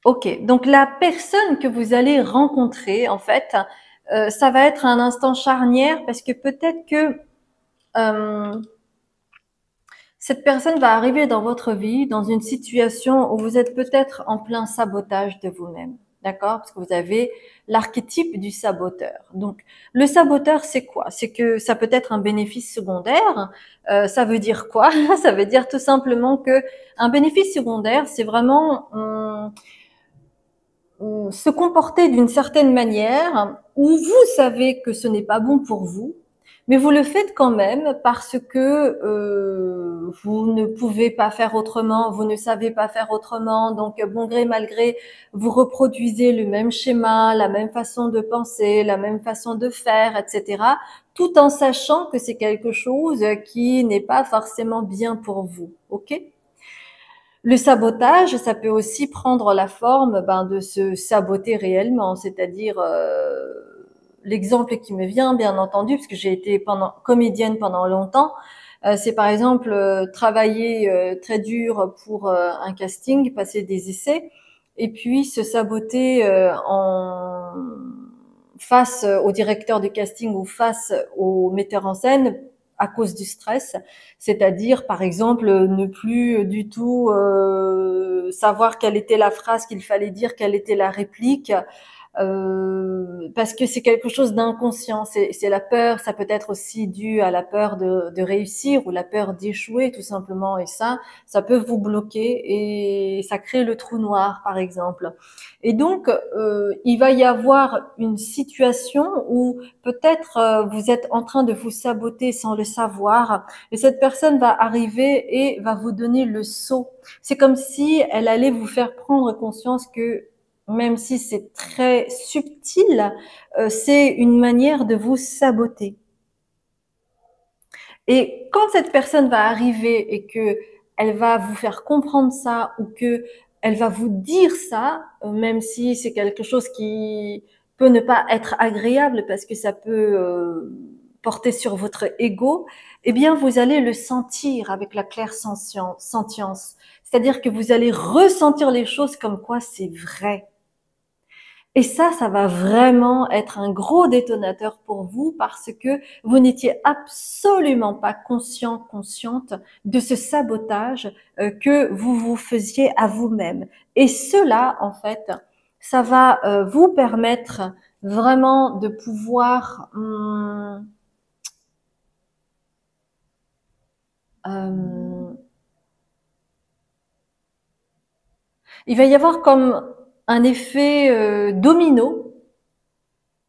Ok, donc la personne que vous allez rencontrer, en fait, ça va être un instant charnière parce que peut-être que cette personne va arriver dans votre vie dans une situation où vous êtes peut-être en plein sabotage de vous-même. D'accord? Parce que vous avez l'archétype du saboteur. Donc, le saboteur, c'est quoi? C'est que ça peut être un bénéfice secondaire. Ça veut dire quoi? Ça veut dire tout simplement que un bénéfice secondaire, c'est vraiment se comporter d'une certaine manière où vous savez que ce n'est pas bon pour vous, Mais vous le faites quand même parce que vous ne pouvez pas faire autrement, vous ne savez pas faire autrement. Donc, bon gré mal gré, vous reproduisez le même schéma, la même façon de penser, la même façon de faire, etc. Tout en sachant que c'est quelque chose qui n'est pas forcément bien pour vous. Ok? Le sabotage, ça peut aussi prendre la forme de se saboter réellement, c'est-à-dire l'exemple qui me vient, bien entendu, parce que j'ai été comédienne pendant longtemps, c'est par exemple travailler très dur pour un casting, passer des essais, et puis se saboter en face au directeur du casting ou face au metteur en scène à cause du stress, c'est-à-dire par exemple ne plus du tout savoir quelle était la phrase qu'il fallait dire, quelle était la réplique, parce que c'est quelque chose d'inconscient. C'est la peur, ça peut être aussi dû à la peur de réussir ou la peur d'échouer tout simplement. Et ça peut vous bloquer et ça crée le trou noir, par exemple. Et donc, il va y avoir une situation où peut-être vous êtes en train de vous saboter sans le savoir, et cette personne va arriver et va vous donner le saut. C'est comme si elle allait vous faire prendre conscience que même si c'est très subtil, c'est une manière de vous saboter. Et quand cette personne va arriver et que elle va vous faire comprendre ça ou que elle va vous dire ça, même si c'est quelque chose qui peut ne pas être agréable parce que ça peut porter sur votre ego, eh bien vous allez le sentir avec la claire sentience. C'est-à-dire que vous allez ressentir les choses comme quoi c'est vrai. Et ça va vraiment être un gros détonateur pour vous parce que vous n'étiez absolument pas consciente de ce sabotage que vous vous faisiez à vous-même. Et cela, en fait, ça va vous permettre vraiment de pouvoir euh, il va y avoir comme un effet domino.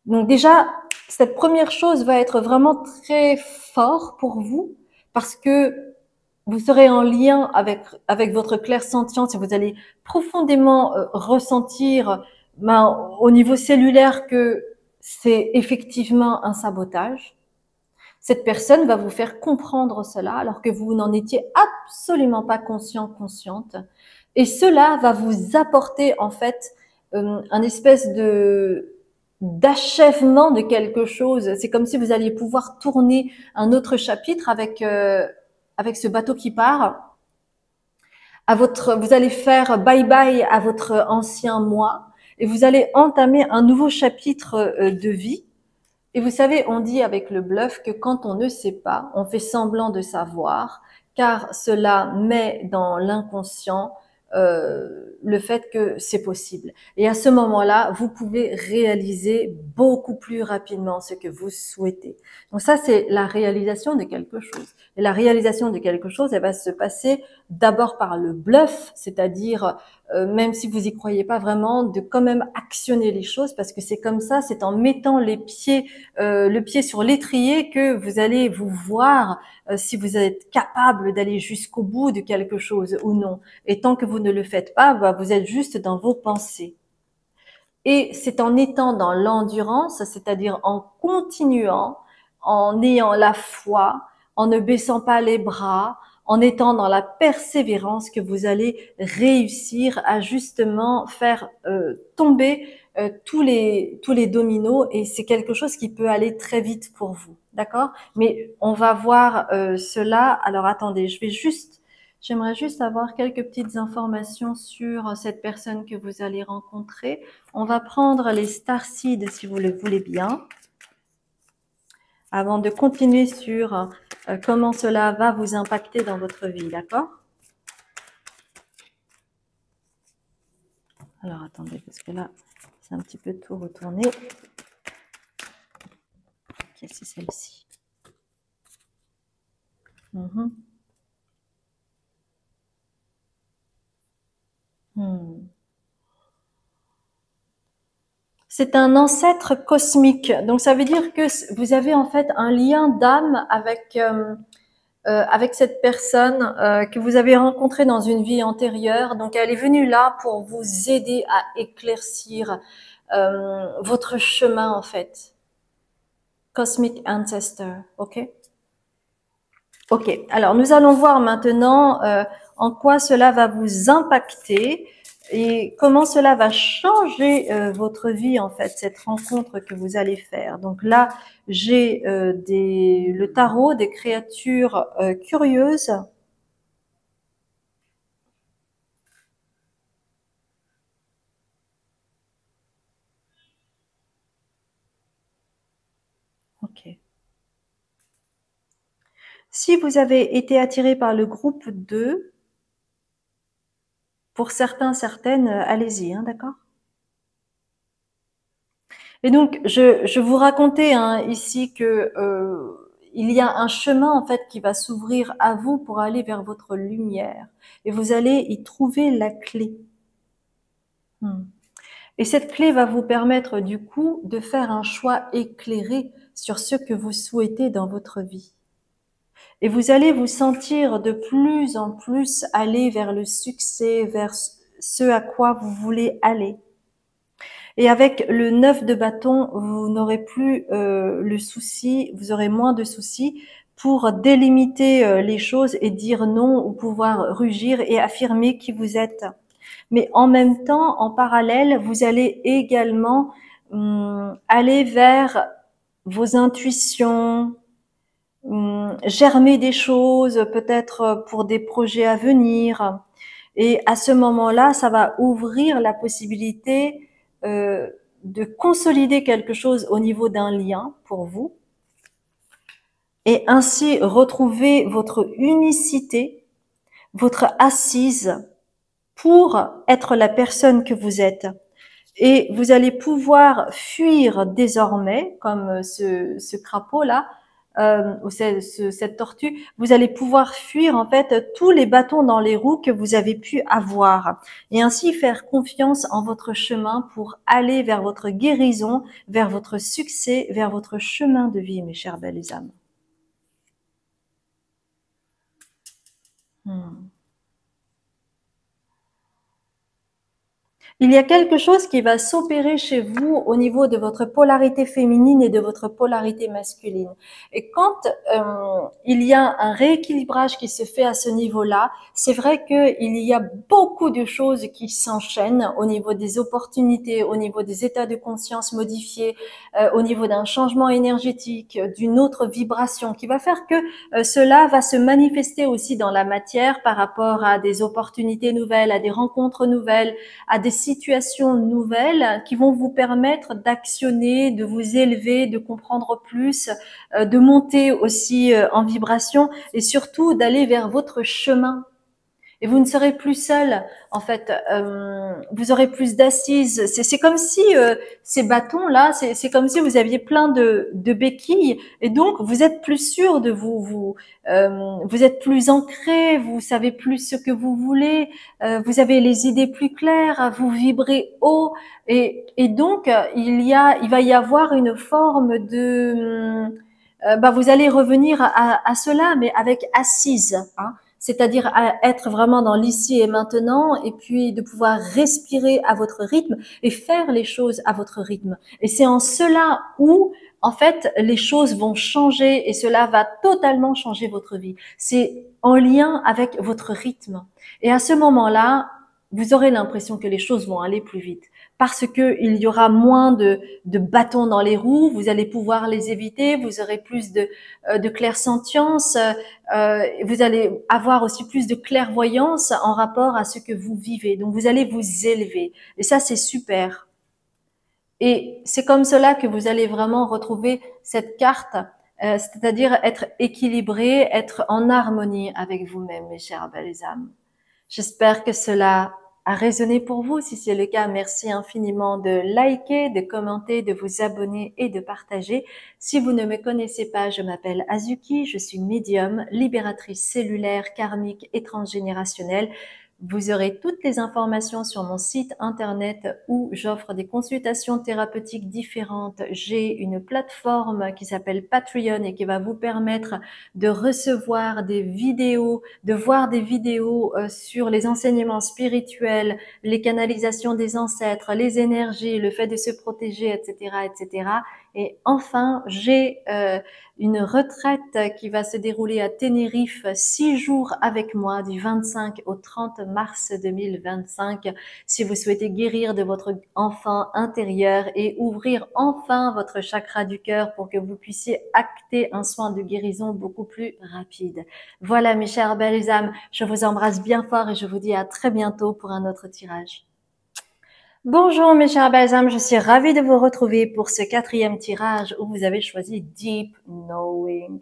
Donc déjà, cette première chose va être vraiment très fort pour vous parce que vous serez en lien avec votre clair-sentience et vous allez profondément ressentir au niveau cellulaire que c'est effectivement un sabotage. Cette personne va vous faire comprendre cela alors que vous n'en étiez absolument pas consciente. Et cela va vous apporter en fait un espèce de d'achèvement de quelque chose. C'est comme si vous alliez pouvoir tourner un autre chapitre avec ce bateau qui part. Vous allez faire bye bye à votre ancien moi et vous allez entamer un nouveau chapitre de vie. Et vous savez, on dit avec le bluff que quand on ne sait pas, on fait semblant de savoir, car cela met dans l'inconscient le fait que c'est possible. Et à ce moment-là, vous pouvez réaliser beaucoup plus rapidement ce que vous souhaitez. Donc ça, c'est la réalisation de quelque chose. Et la réalisation de quelque chose, elle va se passer d'abord par le bluff, c'est-à-dire même si vous y croyez pas vraiment, de quand même actionner les choses, parce que c'est comme ça, c'est en mettant le pied sur l'étrier que vous allez vous voir si vous êtes capable d'aller jusqu'au bout de quelque chose ou non. Et tant que vous ne le faites pas, vous êtes juste dans vos pensées. Et c'est en étant dans l'endurance, c'est-à-dire en continuant, en ayant la foi, en ne baissant pas les bras, en étant dans la persévérance que vous allez réussir à justement faire tomber tous les dominos, et c'est quelque chose qui peut aller très vite pour vous, d'accord? Mais on va voir cela. Alors attendez, j'aimerais juste avoir quelques petites informations sur cette personne que vous allez rencontrer. On va prendre les starseeds si vous le voulez bien, avant de continuer sur comment cela va vous impacter dans votre vie, d'accord? Alors attendez, parce que là, c'est un petit peu tout retourné. Ok, c'est celle-ci. C'est un ancêtre cosmique. Donc ça veut dire que vous avez en fait un lien d'âme avec cette personne que vous avez rencontrée dans une vie antérieure. Donc elle est venue là pour vous aider à éclaircir votre chemin en fait. Cosmic Ancestor, ok? Ok, alors nous allons voir maintenant en quoi cela va vous impacter et comment cela va changer votre vie en fait, cette rencontre que vous allez faire. Donc là, j'ai le tarot des créatures curieuses. Ok. Si vous avez été attiré par le groupe 2, pour certains, certaines, allez-y, hein, d'accord? Et donc, je vous racontais ici que il y a un chemin en fait qui va s'ouvrir à vous pour aller vers votre lumière, et vous allez y trouver la clé. Et cette clé va vous permettre du coup de faire un choix éclairé sur ce que vous souhaitez dans votre vie. Et vous allez vous sentir de plus en plus aller vers le succès, vers ce à quoi vous voulez aller. Et avec le 9 de bâton, vous n'aurez plus le souci, vous aurez moins de soucis pour délimiter les choses et dire non ou pouvoir rugir et affirmer qui vous êtes. Mais en même temps, en parallèle, vous allez également aller vers vos intuitions, germer des choses, peut-être pour des projets à venir. Et à ce moment-là, ça va ouvrir la possibilité de consolider quelque chose au niveau d'un lien pour vous et ainsi retrouver votre unicité, votre assise pour être la personne que vous êtes. Et vous allez pouvoir fuir désormais, comme ce crapaud-là, ou cette tortue, vous allez pouvoir fuir en fait tous les bâtons dans les roues que vous avez pu avoir et ainsi faire confiance en votre chemin pour aller vers votre guérison, vers votre succès, vers votre chemin de vie, mes chères belles âmes. Il y a quelque chose qui va s'opérer chez vous au niveau de votre polarité féminine et de votre polarité masculine. Et quand il y a un rééquilibrage qui se fait à ce niveau-là, c'est vrai qu'il y a beaucoup de choses qui s'enchaînent au niveau des opportunités, au niveau des états de conscience modifiés, au niveau d'un changement énergétique, d'une autre vibration qui va faire que cela va se manifester aussi dans la matière par rapport à des opportunités nouvelles, à des rencontres nouvelles, à des situations nouvelles qui vont vous permettre d'actionner, de vous élever, de comprendre plus, de monter aussi en vibration et surtout d'aller vers votre chemin. Et vous ne serez plus seul, en fait. Vous aurez plus d'assises. C'est comme si ces bâtons-là, c'est comme si vous aviez plein de béquilles, et donc vous êtes plus sûr de vous êtes plus ancré, vous savez plus ce que vous voulez, vous avez les idées plus claires, vous vibrez haut, et donc il va y avoir une forme de vous allez revenir à cela, mais avec assise, hein, c'est-à-dire à être vraiment dans l'ici et maintenant, et puis de pouvoir respirer à votre rythme et faire les choses à votre rythme. Et c'est en cela où, en fait, les choses vont changer et cela va totalement changer votre vie. C'est en lien avec votre rythme. Et à ce moment-là, vous aurez l'impression que les choses vont aller plus vite parce que il y aura moins de bâtons dans les roues, vous allez pouvoir les éviter, vous aurez plus de clairsentience, vous allez avoir aussi plus de clairvoyance en rapport à ce que vous vivez. Donc vous allez vous élever et ça c'est super. Et c'est comme cela que vous allez vraiment retrouver cette carte, c'est-à-dire être équilibré, être en harmonie avec vous-même, mes chères belles âmes. J'espère que cela a résonné pour vous. Si c'est le cas, merci infiniment de liker, de commenter, de vous abonner et de partager. Si vous ne me connaissez pas, je m'appelle Azuki, je suis médium, libératrice cellulaire, karmique et transgénérationnelle. Vous aurez toutes les informations sur mon site internet où j'offre des consultations thérapeutiques différentes. J'ai une plateforme qui s'appelle Patreon et qui va vous permettre de recevoir des vidéos, de voir des vidéos sur les enseignements spirituels, les canalisations des ancêtres, les énergies, le fait de se protéger, etc., etc. Et enfin, j'ai une retraite qui va se dérouler à Tenerife, 6 jours avec moi, du 25 au 30 mars 2025. Si vous souhaitez guérir de votre enfant intérieur et ouvrir enfin votre chakra du cœur pour que vous puissiez acter un soin de guérison beaucoup plus rapide. Voilà, mes chères belles âmes, je vous embrasse bien fort et je vous dis à très bientôt pour un autre tirage. Bonjour mes chers belles âmes, je suis ravie de vous retrouver pour ce 4e tirage où vous avez choisi Deep Knowing.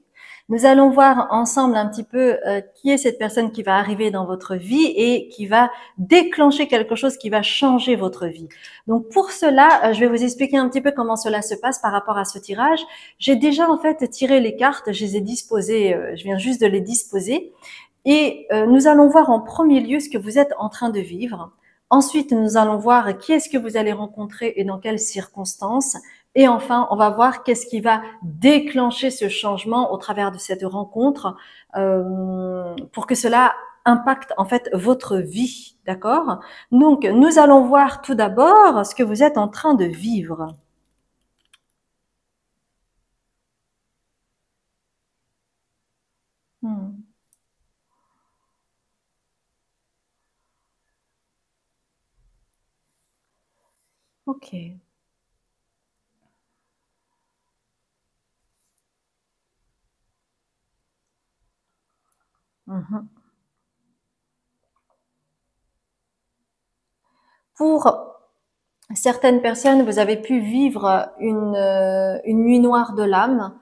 Nous allons voir ensemble un petit peu qui est cette personne qui va arriver dans votre vie et qui va déclencher quelque chose qui va changer votre vie. Donc pour cela, je vais vous expliquer un petit peu comment cela se passe par rapport à ce tirage. J'ai déjà en fait tiré les cartes, je les ai disposées, je viens juste de les disposer. Et nous allons voir en premier lieu ce que vous êtes en train de vivre. Ensuite, nous allons voir qui est-ce que vous allez rencontrer et dans quelles circonstances. Et enfin, on va voir qu'est-ce qui va déclencher ce changement au travers de cette rencontre pour que cela impacte en fait votre vie, d'accord? Donc, nous allons voir tout d'abord ce que vous êtes en train de vivre. Hmm. Ok. Mhm. Pour certaines personnes, vous avez pu vivre une nuit noire de l'âme.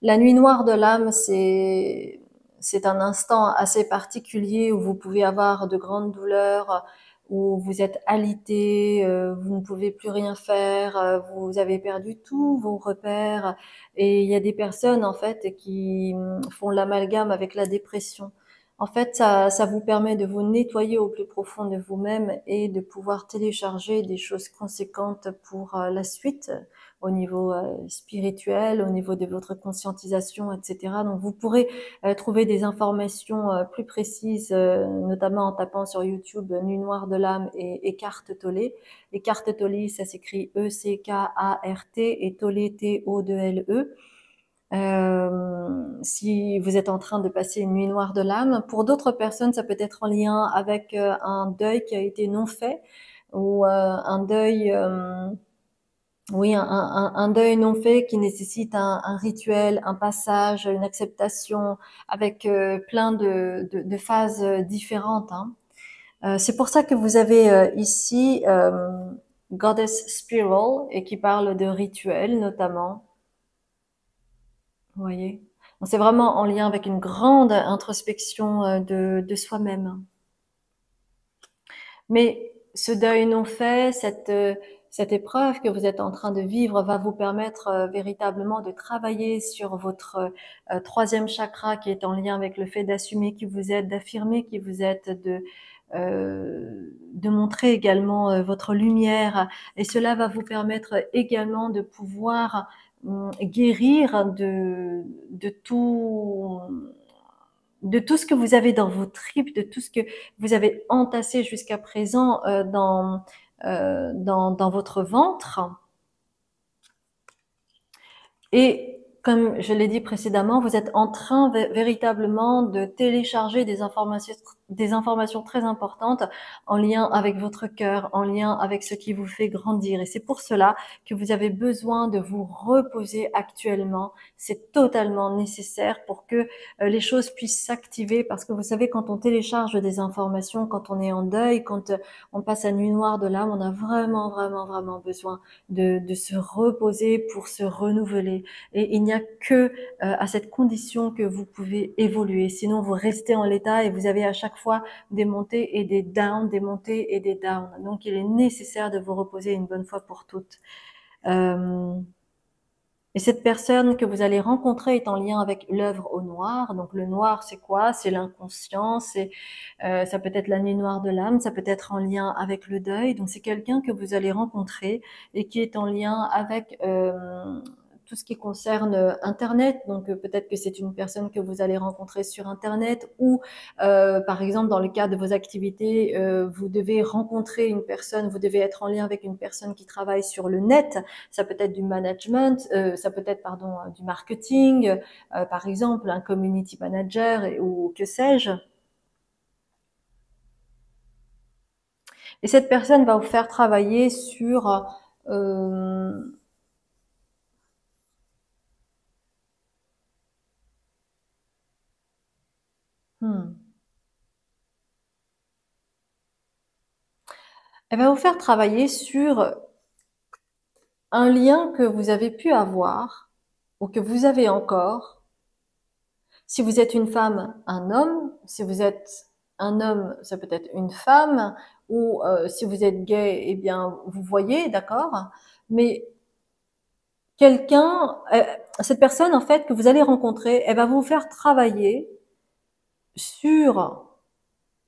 La nuit noire de l'âme, c'est un instant assez particulier où vous pouvez avoir de grandes douleurs, où vous êtes alité, vous ne pouvez plus rien faire, vous avez perdu tous vos repères. Et il y a des personnes en fait qui font l'amalgame avec la dépression. En fait, ça vous permet de vous nettoyer au plus profond de vous-même et de pouvoir télécharger des choses conséquentes pour la suite au niveau spirituel, au niveau de votre conscientisation, etc. Donc, vous pourrez trouver des informations plus précises, notamment en tapant sur YouTube Nuit noire de l'âme et Carte Tollé. Et Carte Tollé, ça s'écrit E-C-K-A-R-T et Tollé T-O-2-L-E. Si vous êtes en train de passer une nuit noire de l'âme. Pour d'autres personnes, ça peut être en lien avec un deuil qui a été non fait ou un deuil, oui, un deuil non fait qui nécessite un rituel, un passage, une acceptation avec plein de phases différentes. Hein. C'est pour ça que vous avez ici Goddess Spiral et qui parle de rituels notamment. Vous voyez? Donc, c'est vraiment en lien avec une grande introspection de soi-même. Mais ce deuil non fait, cette épreuve que vous êtes en train de vivre va vous permettre véritablement de travailler sur votre 3e chakra qui est en lien avec le fait d'assumer qui vous êtes, d'affirmer qui vous êtes, de montrer également votre lumière. Et cela va vous permettre également de pouvoir guérir de tout ce que vous avez dans vos tripes, de tout ce que vous avez entassé jusqu'à présent dans votre ventre. Et comme je l'ai dit précédemment, vous êtes en train véritablement de télécharger des informations très importantes en lien avec votre cœur, en lien avec ce qui vous fait grandir. Et c'est pour cela que vous avez besoin de vous reposer actuellement. C'est totalement nécessaire pour que les choses puissent s'activer parce que vous savez, quand on télécharge des informations, quand on est en deuil, quand on passe à nuit noire de l'âme, on a vraiment, vraiment, vraiment besoin de se reposer pour se renouveler. Et il n'y a que à cette condition que vous pouvez évoluer. Sinon, vous restez en l'état et vous avez à chaque fois des montées et des downs, des montées et des downs. Donc, il est nécessaire de vous reposer une bonne fois pour toutes. Euh, Et cette personne que vous allez rencontrer est en lien avec l'œuvre au noir. Donc le noir, c'est quoi? C'est l'inconscient, ça peut être la nuit noire de l'âme, ça peut être en lien avec le deuil. Donc c'est quelqu'un que vous allez rencontrer et qui est en lien avec tout ce qui concerne Internet. Donc peut-être que c'est une personne que vous allez rencontrer sur Internet ou par exemple dans le cadre de vos activités, vous devez rencontrer une personne, vous devez être en lien avec une personne qui travaille sur le net. Ça peut être du management, ça peut être pardon du marketing, par exemple un community manager ou que sais-je. Et cette personne va vous faire travailler sur euh, hmm, elle va vous faire travailler sur un lien que vous avez pu avoir ou que vous avez encore. Si vous êtes une femme, un homme. Si vous êtes un homme, ça peut être une femme. Ou si vous êtes gay, eh bien, vous voyez, d'accord. Mais quelqu'un, cette personne, en fait, que vous allez rencontrer, elle va vous faire travailler sur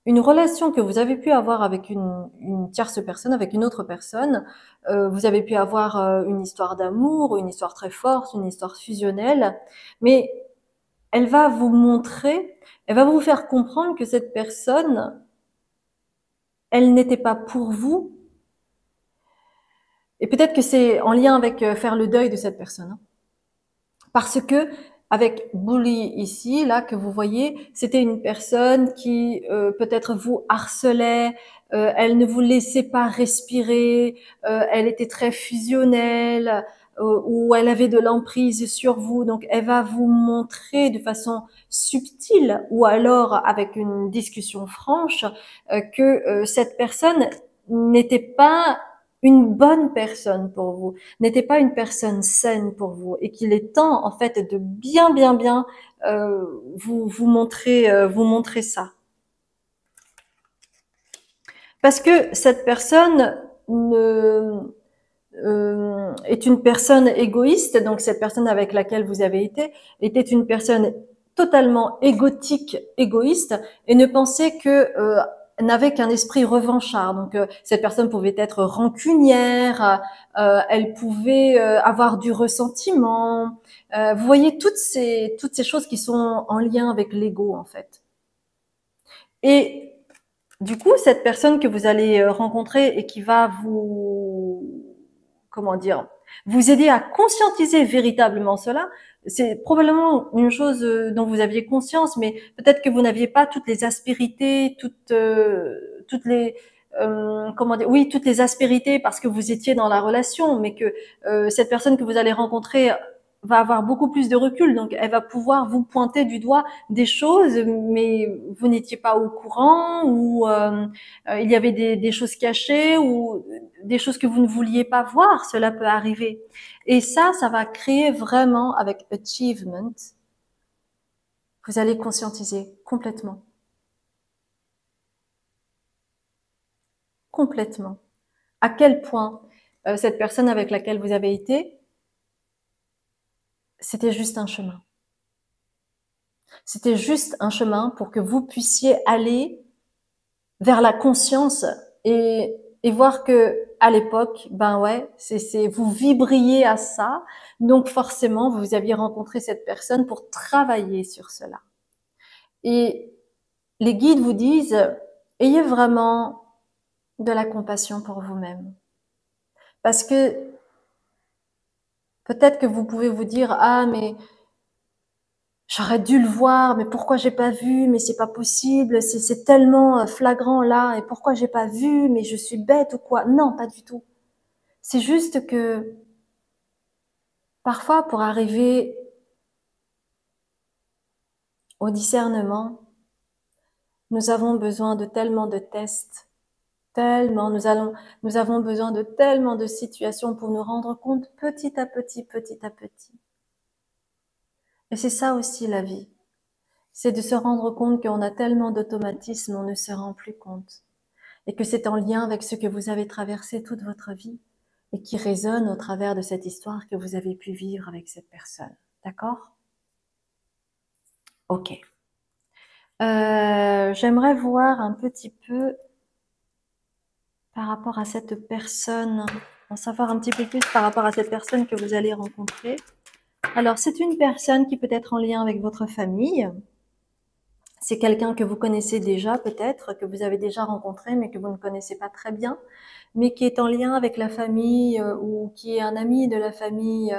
une relation que vous avez pu avoir avec une tierce personne, avec une autre personne. Vous avez pu avoir une histoire d'amour, une histoire très forte, une histoire fusionnelle. Mais elle va vous montrer, elle va vous faire comprendre que cette personne, elle n'était pas pour vous. Et peut-être que c'est en lien avec faire le deuil de cette personne. Parce que avec bully ici, là que vous voyez, c'était une personne qui peut-être vous harcelait, elle ne vous laissait pas respirer, elle était très fusionnelle, ou elle avait de l'emprise sur vous. Donc elle va vous montrer de façon subtile ou alors avec une discussion franche que cette personne n'était pas une bonne personne pour vous, n'était pas une personne saine pour vous, et qu'il est temps en fait de bien vous montrer ça, parce que cette personne est une personne égoïste. Donc cette personne avec laquelle vous avez été était une personne totalement égotique, égoïste, et ne pensait que n'avait qu'un esprit revanchard. Donc cette personne pouvait être rancunière, elle pouvait avoir du ressentiment. Vous voyez toutes ces choses qui sont en lien avec l'ego en fait. Et du coup, cette personne que vous allez rencontrer et qui va vous, comment dire, vous aider à conscientiser véritablement cela, c'est probablement une chose dont vous aviez conscience, mais peut-être que vous n'aviez pas toutes les aspérités, toutes les, comment dire, oui, toutes les aspérités parce que vous étiez dans la relation, mais que cette personne que vous allez rencontrer va avoir beaucoup plus de recul, donc elle va pouvoir vous pointer du doigt des choses, mais vous n'étiez pas au courant, ou il y avait des choses cachées, ou des choses que vous ne vouliez pas voir. Cela peut arriver. Et ça va créer vraiment, avec Achievement, vous allez conscientiser complètement, complètement, à quel point cette personne avec laquelle vous avez été, c'était juste un chemin. C'était juste un chemin pour que vous puissiez aller vers la conscience, et voir que à l'époque, ben ouais, vous vibriez à ça, donc forcément vous aviez rencontré cette personne pour travailler sur cela. Et les guides vous disent, ayez vraiment de la compassion pour vous-même, parce que peut-être que vous pouvez vous dire, ah mais j'aurais dû le voir, mais pourquoi j'ai pas vu? Mais c'est pas possible, c'est tellement flagrant là, et pourquoi j'ai pas vu? Mais je suis bête ou quoi? Non, pas du tout. C'est juste que parfois, pour arriver au discernement, nous avons besoin de tellement de tests, tellement, nous avons besoin de tellement de situations pour nous rendre compte petit à petit, petit à petit. Et c'est ça aussi la vie. C'est de se rendre compte qu'on a tellement d'automatismes, on ne se rend plus compte. Et que c'est en lien avec ce que vous avez traversé toute votre vie. et qui résonne au travers de cette histoire que vous avez pu vivre avec cette personne. D'accord? Ok. J'aimerais voir un petit peu par rapport à cette personne, en savoir un petit peu plus par rapport à cette personne que vous allez rencontrer. Alors, c'est une personne qui peut être en lien avec votre famille. C'est quelqu'un que vous connaissez déjà peut-être, que vous avez déjà rencontré, mais que vous ne connaissez pas très bien, mais qui est en lien avec la famille ou qui est un ami de la famille.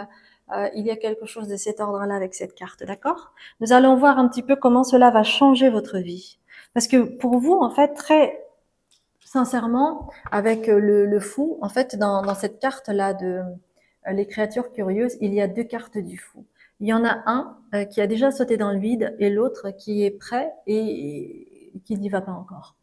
Il y a quelque chose de cet ordre-là avec cette carte, d'accord? Nous allons voir un petit peu comment cela va changer votre vie. Parce que pour vous, en fait, très sincèrement, avec le fou, en fait, dans cette carte-là de les créatures curieuses, il y a deux cartes du fou. Il y en a un qui a déjà sauté dans le vide et l'autre qui est prêt et qui n'y va pas encore.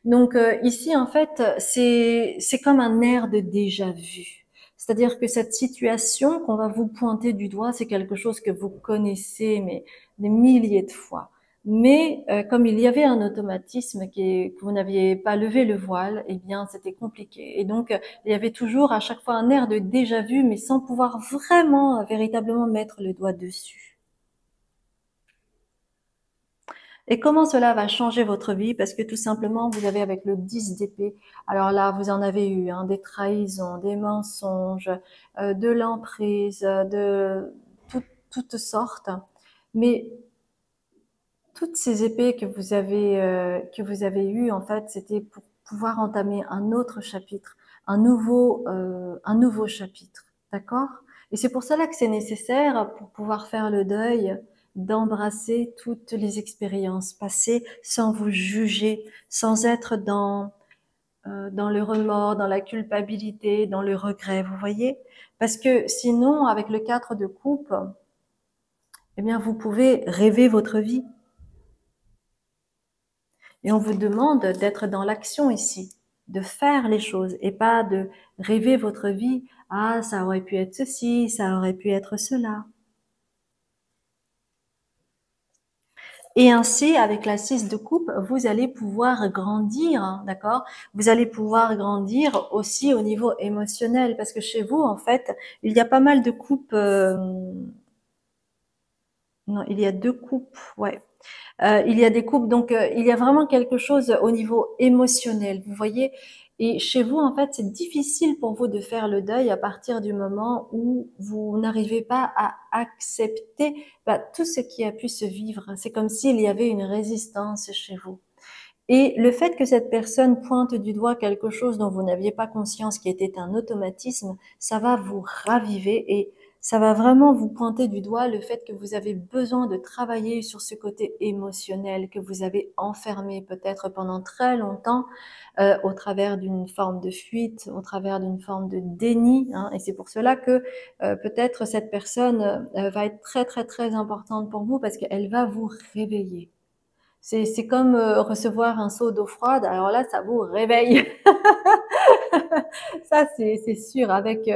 Donc ici, en fait, c'est comme un air de déjà vu. C'est-à-dire que cette situation qu'on va vous pointer du doigt, c'est quelque chose que vous connaissez, mais des milliers de fois. Mais comme il y avait un automatisme que vous n'aviez pas levé le voile, eh bien c'était compliqué. Et donc il y avait toujours à chaque fois un air de déjà vu, mais sans pouvoir vraiment, véritablement mettre le doigt dessus. Et comment cela va changer votre vie? Parce que tout simplement, vous avez avec le 10 d'épée, alors là, vous en avez eu, hein, des trahisons, des mensonges, de l'emprise, de toutes sortes. Mais toutes ces épées que vous avez eues, en fait, c'était pour pouvoir entamer un autre chapitre, un nouveau chapitre, d'accord? Et c'est pour cela que c'est nécessaire pour pouvoir faire le deuil, d'embrasser toutes les expériences passées sans vous juger, sans être dans le remords, dans la culpabilité, dans le regret, vous voyez? Parce que sinon, avec le 4 de coupe, eh bien, vous pouvez rêver votre vie. Et on vous demande d'être dans l'action ici, de faire les choses et pas de rêver votre vie. Ah, ça aurait pu être ceci, ça aurait pu être cela. Et ainsi, avec la 6 de coupe, vous allez pouvoir grandir, hein, d'accord? Vous allez pouvoir grandir aussi au niveau émotionnel, parce que chez vous, en fait, il y a pas mal de coupes. Non, il y a deux coupes, ouais. Il y a des couples, donc il y a vraiment quelque chose au niveau émotionnel, vous voyez. Et chez vous, en fait, c'est difficile pour vous de faire le deuil à partir du moment où vous n'arrivez pas à accepter tout ce qui a pu se vivre. C'est comme s'il y avait une résistance chez vous. Et le fait que cette personne pointe du doigt quelque chose dont vous n'aviez pas conscience, qui était un automatisme, ça va vous raviver et ça va vraiment vous pointer du doigt le fait que vous avez besoin de travailler sur ce côté émotionnel que vous avez enfermé peut-être pendant très longtemps au travers d'une forme de fuite, au travers d'une forme de déni. Hein, et c'est pour cela que peut-être cette personne va être très très très importante pour vous parce qu'elle va vous réveiller. C'est comme recevoir un seau d'eau froide. Alors là, ça vous réveille. Ça, c'est sûr. Avec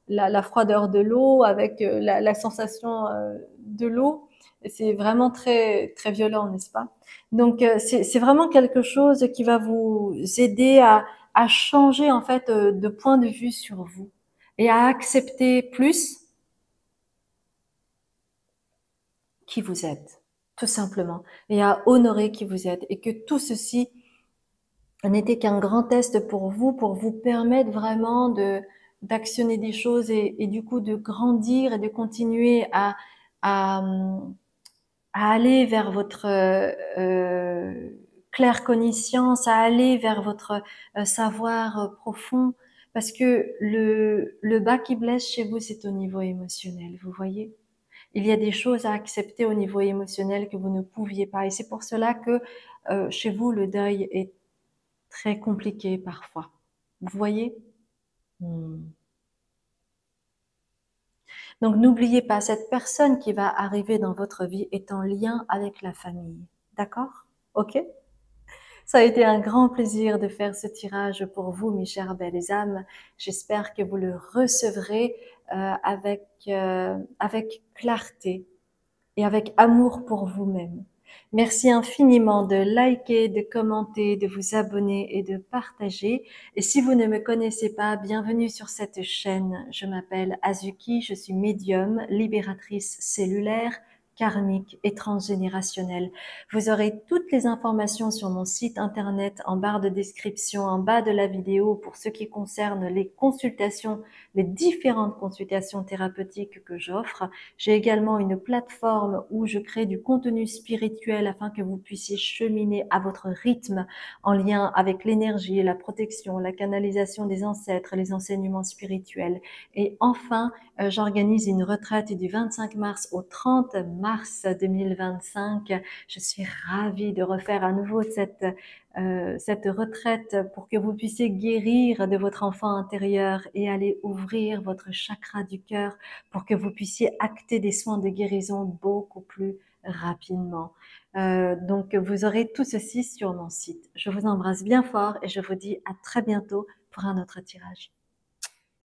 la froideur de l'eau, avec la sensation de l'eau, c'est vraiment très très violent, n'est-ce pas? Donc c'est vraiment quelque chose qui va vous aider à changer en fait de point de vue sur vous et à accepter plus qui vous êtes, tout simplement, et à honorer qui vous êtes, et que tout ceci n'était qu'un grand test pour vous permettre vraiment de d'actionner des choses et du coup de grandir et de continuer à, à aller vers votre claire connaissance, à aller vers votre savoir profond, parce que le bas qui blesse chez vous, c'est au niveau émotionnel, vous voyez? Il y a des choses à accepter au niveau émotionnel que vous ne pouviez pas. Et c'est pour cela que chez vous, le deuil est très compliqué parfois. Vous voyez? Hmm. Donc n'oubliez pas, cette personne qui va arriver dans votre vie est en lien avec la famille. D'accord? Ok? Ça a été un grand plaisir de faire ce tirage pour vous, mes chères belles âmes. J'espère que vous le recevrez avec clarté et avec amour pour vous-même. Merci infiniment de liker, de commenter, de vous abonner et de partager. Et si vous ne me connaissez pas, bienvenue sur cette chaîne. Je m'appelle Azuki, je suis médium, libératrice cellulaire, karmique et transgénérationnelle. Vous aurez toutes les informations sur mon site internet en barre de description, en bas de la vidéo pour ce qui concerne les consultations, les différentes consultations thérapeutiques que j'offre. J'ai également une plateforme où je crée du contenu spirituel afin que vous puissiez cheminer à votre rythme en lien avec l'énergie, la protection, la canalisation des ancêtres, les enseignements spirituels. Et enfin, j'organise une retraite du 25 mars au 30 mars 2025. Je suis ravie de refaire à nouveau cette retraite pour que vous puissiez guérir de votre enfant intérieur et aller ouvrir votre chakra du cœur pour que vous puissiez acter des soins de guérison beaucoup plus rapidement. Donc, vous aurez tout ceci sur mon site. Je vous embrasse bien fort et je vous dis à très bientôt pour un autre tirage.